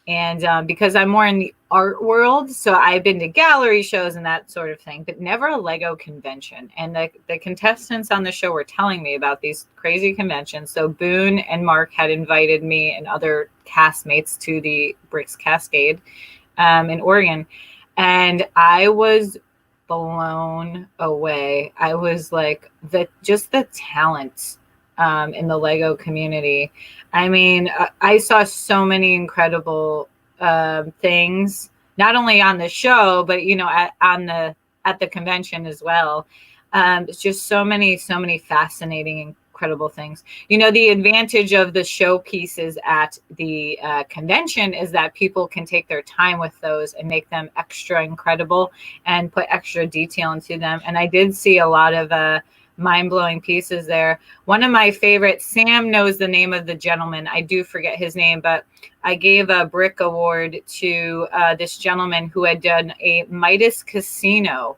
S4: And because I'm more in the art world, so I've been to gallery shows and that sort of thing, but never a Lego convention. And the contestants on the show were telling me about these crazy conventions. So Boone and Mark had invited me and other castmates to the Bricks Cascade in Oregon. And I was blown away. I was like, the talent in the Lego community. I mean, I saw so many incredible things, not only on the show, but at the convention as well. It's just so many fascinating, incredible things. The advantage of the showpieces at the convention is that people can take their time with those and make them extra incredible and put extra detail into them. And I did see a lot of mind-blowing pieces there. One of my favorites, Sam knows the name of the gentleman. I do forget his name, but I gave a brick award to this gentleman who had done a Midas casino.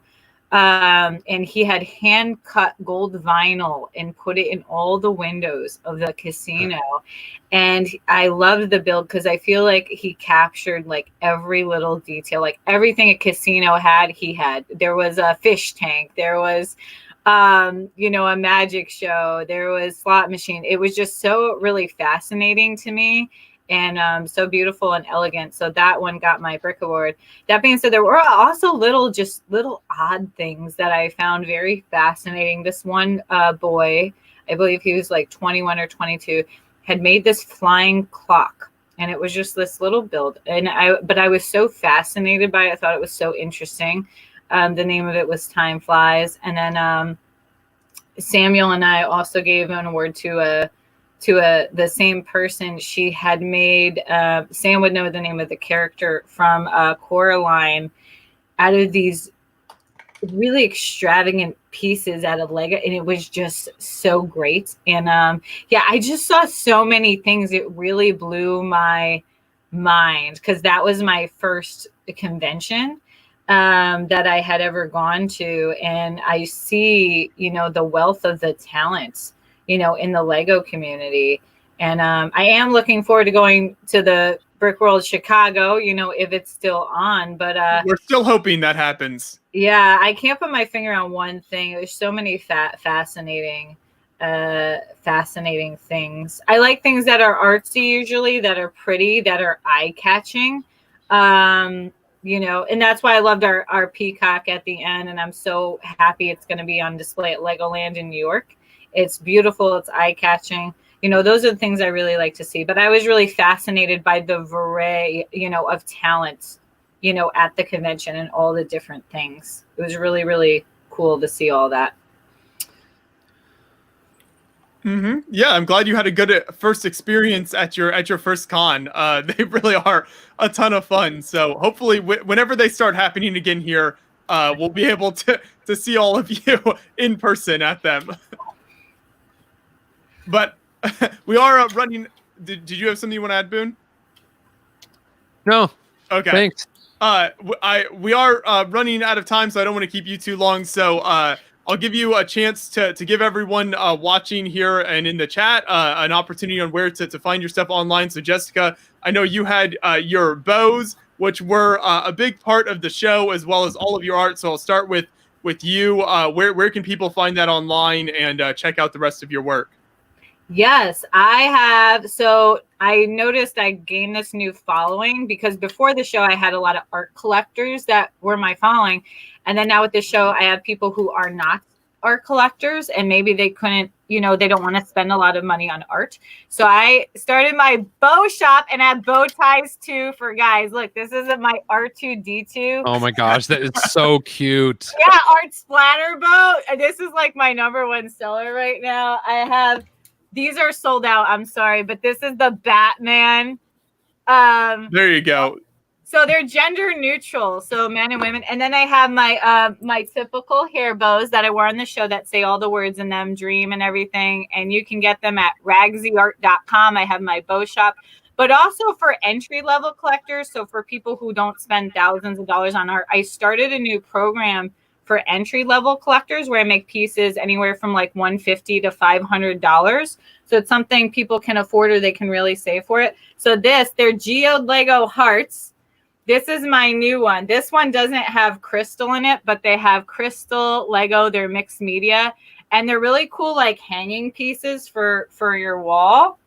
S4: And he had hand-cut gold vinyl and put it in all the windows of the casino. And I loved the build because I feel like he captured like every little detail, like everything a casino had, he had. There was a fish tank. There was a magic show. There was slot machine. It was just so really fascinating to me and so beautiful and elegant. So that one got my brick award. That being said, there were also little odd things that I found very fascinating. This one boy, I believe he was like 21 or 22, had made this flying clock. And it was just this little build. But I was so fascinated by it. I thought it was so interesting. The name of it was Time Flies. And then Samuel and I also gave an award to the same person. She had made, Sam would know the name of the character from Coraline, out of these really extravagant pieces out of Lego. And it was just so great. And I just saw so many things. It really blew my mind because that was my first convention that I had ever gone to. And I see, the wealth of the talents, in the Lego community. And I am looking forward to going to the Brick World Chicago, if it's still on. But
S1: we're still hoping that happens.
S4: Yeah, I can't put my finger on one thing. There's so many fascinating things. I like things that are artsy usually, that are pretty, that are eye-catching. And that's why I loved our peacock at the end, and I'm so happy it's going to be on display at Legoland in New York. It's beautiful, it's eye-catching. Those are the things I really like to see. But I was really fascinated by the array, of talent, at the convention and all the different things. It was really, really cool to see all that.
S1: Mm-hmm. Yeah, I'm glad you had a good first experience at your first con. They really are a ton of fun. So hopefully, whenever they start happening again here, we'll be able to see all of you in person at them. But we are running. Did you have something you want to add, Boone?
S3: No.
S1: Okay.
S3: Thanks.
S1: We are running out of time, so I don't want to keep you too long. So I'll give you a chance to give everyone watching here and in the chat an opportunity on where to find your stuff online. So Jessica, I know you had your bows, which were a big part of the show, as well as all of your art. So I'll start with you. Where can people find that online and check out the rest of your work?
S4: Yes, I have. So I noticed I gained this new following because before the show, I had a lot of art collectors that were my following. And then now with the show, I have people who are not art collectors and maybe they couldn't, they don't want to spend a lot of money on art. So I started my bow shop and I have bow ties too for guys. Look, this is my R2D2.
S3: Oh my gosh, that is so cute.
S4: Yeah, art splatter bow. This is like my #1 seller right now. These are sold out. I'm sorry, but this is the Batman.
S1: There you go.
S4: So they're gender neutral, so men and women. And then I have my typical hair bows that I wore on the show that say all the words in them, dream and everything. And you can get them at ragsyart.com. I have my bow shop, but also for entry-level collectors. So for people who don't spend thousands of dollars on art, I started a new program for entry-level collectors where I make pieces anywhere from like $150 to $500. So it's something people can afford or they can really save for it. So they're geode Lego hearts. This is my new one. This one doesn't have crystal in it, but they have crystal Lego. They're mixed media. And they're really cool, like hanging pieces for your wall.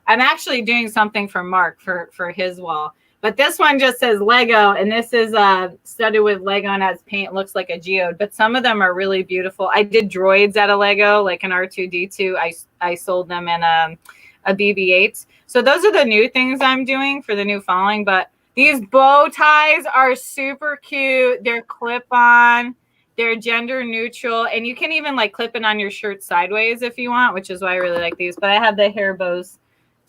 S4: I'm actually doing something for Mark for his wall. But this one just says Lego, and this is studded with Lego and has paint. It looks like a geode, but some of them are really beautiful. I did droids out of Lego, like an R2-D2. I sold them in a BB-8. So those are the new things I'm doing for the new following. But these bow ties are super cute. They're clip-on. They're gender neutral, and you can even like clip it on your shirt sideways if you want, which is why I really like these. But I have the hair bows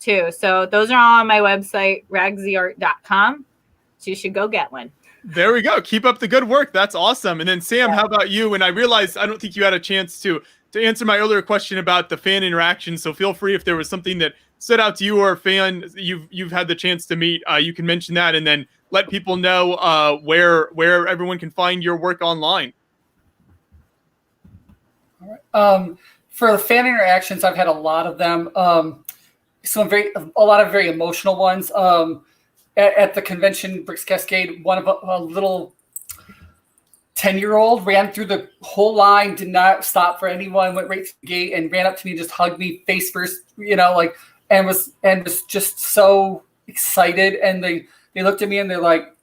S4: too. So those are all on my website, ragsyart.com. So you should go get one.
S1: There we go. Keep up the good work. That's awesome. And then Sam, how about you? And I realized I don't think you had a chance to answer my earlier question about the fan interaction. So feel free if there was something that stood out to you or a fan you've had the chance to meet, you can mention that and then let people know where everyone can find your work online.
S5: All right. For the fan interactions, I've had a lot of them. A lot of very emotional ones. At the convention, Bricks Cascade, one of a little 10-year-old ran through the whole line, did not stop for anyone, went right to the gate and ran up to me, just hugged me face first, and was just so excited. And they looked at me and they're like,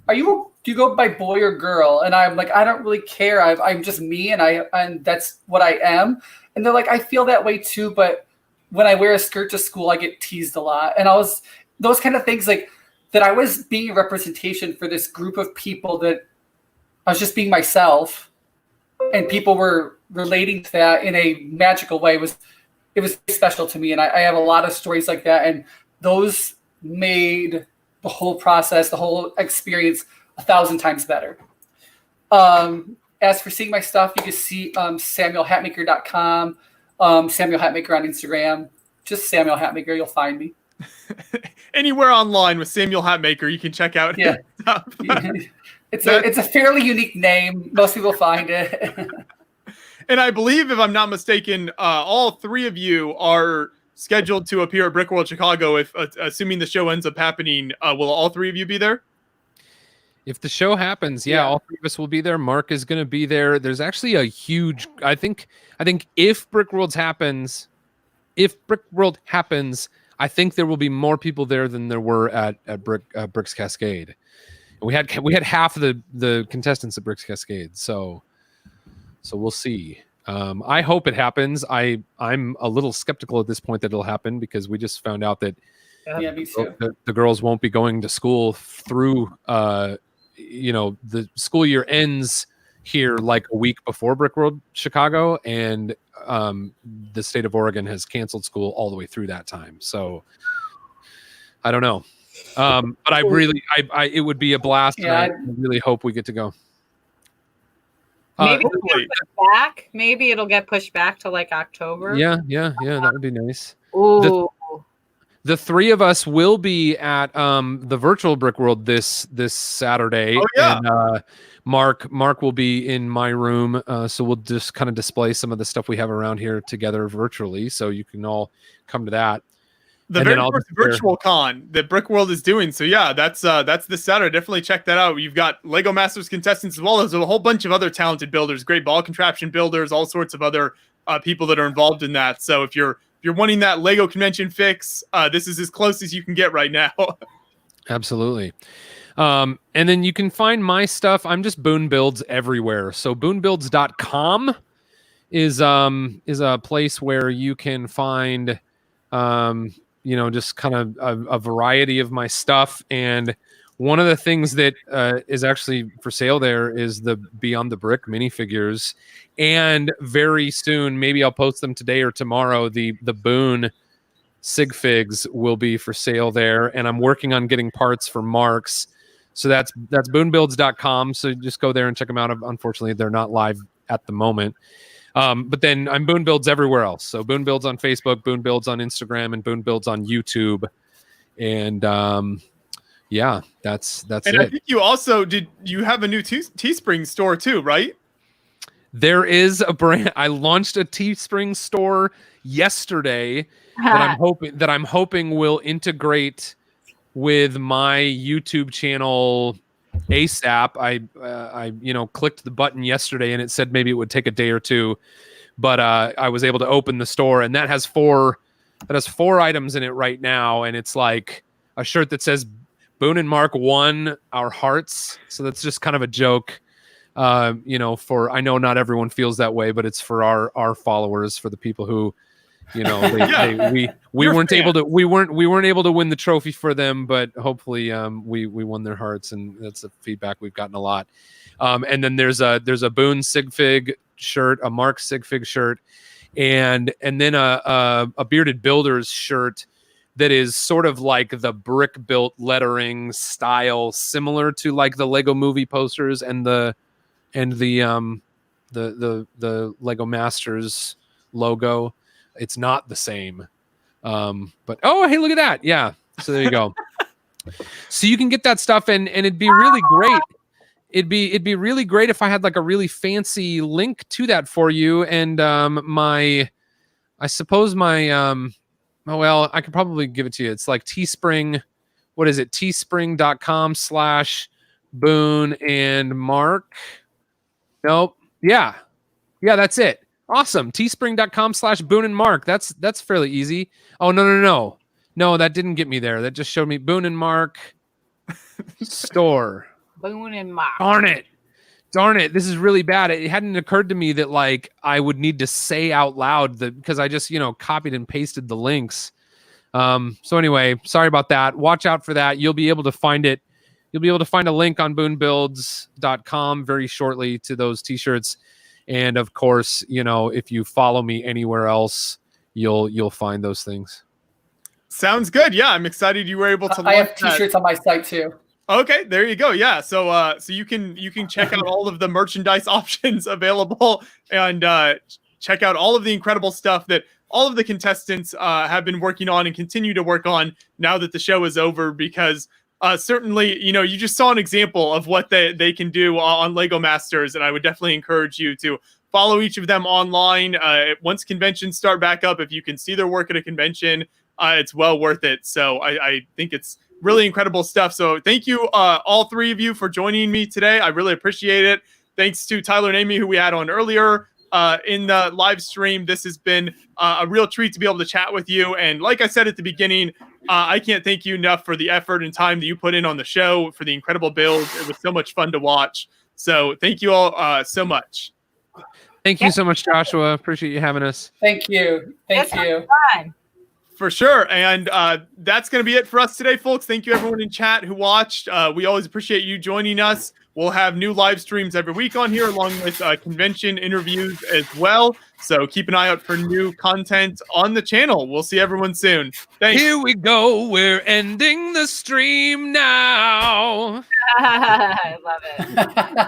S5: do you go by boy or girl? And I'm like, I don't really care. I'm just me, and that's what I am. And they're like, I feel that way too, but when I wear a skirt to school, I get teased a lot. And those kind of things, like that I was being a representation for this group of people, that I was just being myself and people were relating to that in a magical way. It was special to me. And I have a lot of stories like that. And those made the whole process, the whole experience 1,000 times better. As for seeing my stuff, you can see SamuelHatmaker.com. Samuel Hatmaker on Instagram. Just Samuel Hatmaker, you'll find me.
S1: Anywhere online with Samuel Hatmaker, you can check out.
S5: Yeah, it's a fairly unique name. Most people find it.
S1: And I believe, if I'm not mistaken, all three of you are scheduled to appear at Brick World Chicago, if assuming the show ends up happening, will all three of you be there?
S3: If the show happens, yeah, all three of us will be there. Mark is going to be there. There's actually a huge. I think if Brick World happens, I think there will be more people there than there were at Bricks Cascade. We had half of the contestants at Bricks Cascade, so we'll see. I hope it happens. I'm a little skeptical at this point that it'll happen because we just found out that
S5: me too.
S3: the girls won't be going to school through the school year ends here like a week before Brick World Chicago, and the state of Oregon has canceled school all the way through that time. So I don't know. But I really, it would be a blast.
S5: Yeah,
S3: and I really hope we get to go.
S4: Maybe it'll get pushed back. Maybe it'll get pushed back to like October.
S3: Yeah. That would be nice.
S4: Ooh.
S3: The three of us will be at the virtual Brick World this Saturday.
S1: Oh, yeah.
S3: And Mark will be in my room, so we'll just kind of display some of the stuff we have around here together virtually, so you can all come to that.
S1: The very first virtual con that Brick World is doing. So yeah, that's this Saturday. Definitely check that out. You've got Lego Masters contestants as well as a whole bunch of other talented builders, great ball contraption builders, all sorts of other people that are involved in that. So if you're wanting that Lego convention fix, this is as close as you can get right now.
S3: Absolutely. And then you can find my stuff. I'm just Boone Builds everywhere. So boonebuilds.com is a place where you can find just kind of a variety of my stuff. And one of the things that is actually for sale there is the Beyond the Brick minifigures. And very soon, maybe I'll post them today or tomorrow, the Boone sig figs will be for sale there. And I'm working on getting parts for Mark's. So that's boonebuilds.com. So just go there and check them out. Unfortunately, they're not live at the moment. But then I'm Boone Builds everywhere else. So Boone Builds on Facebook, Boone Builds on Instagram, and Boone Builds on YouTube. And that's
S1: and
S3: it.
S1: I think you have a new Teespring store too, right?
S3: There is a brand. I launched a Teespring store yesterday that I'm hoping will integrate with my YouTube channel ASAP. I clicked the button yesterday and it said maybe it would take a day or two, but I was able to open the store, and that has four items in it right now, and it's like a shirt that says Boone and Mark won our hearts. So that's just kind of a joke. For, I know not everyone feels that way, but it's for our followers, for the people who, we weren't able to win the trophy for them, but hopefully we won their hearts, and that's the feedback we've gotten a lot. And then there's a Boone sig fig shirt, a Mark sig fig shirt, and then a Bearded Builders shirt that is sort of like the brick built lettering style, similar to like the Lego Movie posters and the Lego Masters logo. It's not the same. But hey, look at that. Yeah. So there you go. So you can get that stuff, and it'd be really great. It'd be really great if I had like a really fancy link to that for you. And I suppose well, I could probably give it to you. It's like Teespring. What is it? Teespring.com/Boone and Mark. Nope. Yeah, that's it. Awesome. Teespring.com/Boone and Mark. That's fairly easy. Oh, no, that didn't get me there. That just showed me Boone and Mark store.
S4: Boone and Mark.
S3: Darn it. This is really bad. It hadn't occurred to me that like I would need to say out loud because I just, copied and pasted the links. So anyway, sorry about that. Watch out for that. You'll be able to find it. You'll be able to find a link on boonebuilds.com very shortly to those t-shirts. And of course, if you follow me anywhere else, you'll find those things.
S1: Sounds good. Yeah, I'm excited you were able to.
S5: I have t-shirts on my site too.
S1: Okay, there you go. Yeah, so you can check out all of the merchandise options available, and check out all of the incredible stuff that all of the contestants have been working on and continue to work on now that the show is over, because certainly, you just saw an example of what they can do on Lego Masters, and I would definitely encourage you to follow each of them online. Once conventions start back up, if you can see their work at a convention, it's well worth it. So I think it's really incredible stuff. So thank you, all three of you, for joining me today. I really appreciate it. Thanks to Tyler and Amy, who we had on earlier in the live stream. This has been a real treat to be able to chat with you. And like I said at the beginning, I can't thank you enough for the effort and time that you put in on the show, for the incredible builds. It was so much fun to watch. So thank you all so much.
S3: Thank you so much, Joshua. Appreciate you having us.
S5: Thank you. Thank you.
S4: Fun.
S1: For sure. And that's going to be it for us today, folks. Thank you, everyone in chat who watched. We always appreciate you joining us. We'll have new live streams every week on here, along with convention interviews as well. So keep an eye out for new content on the channel. We'll see everyone soon. Thanks.
S3: Here we go. We're ending the stream now.
S4: I love it.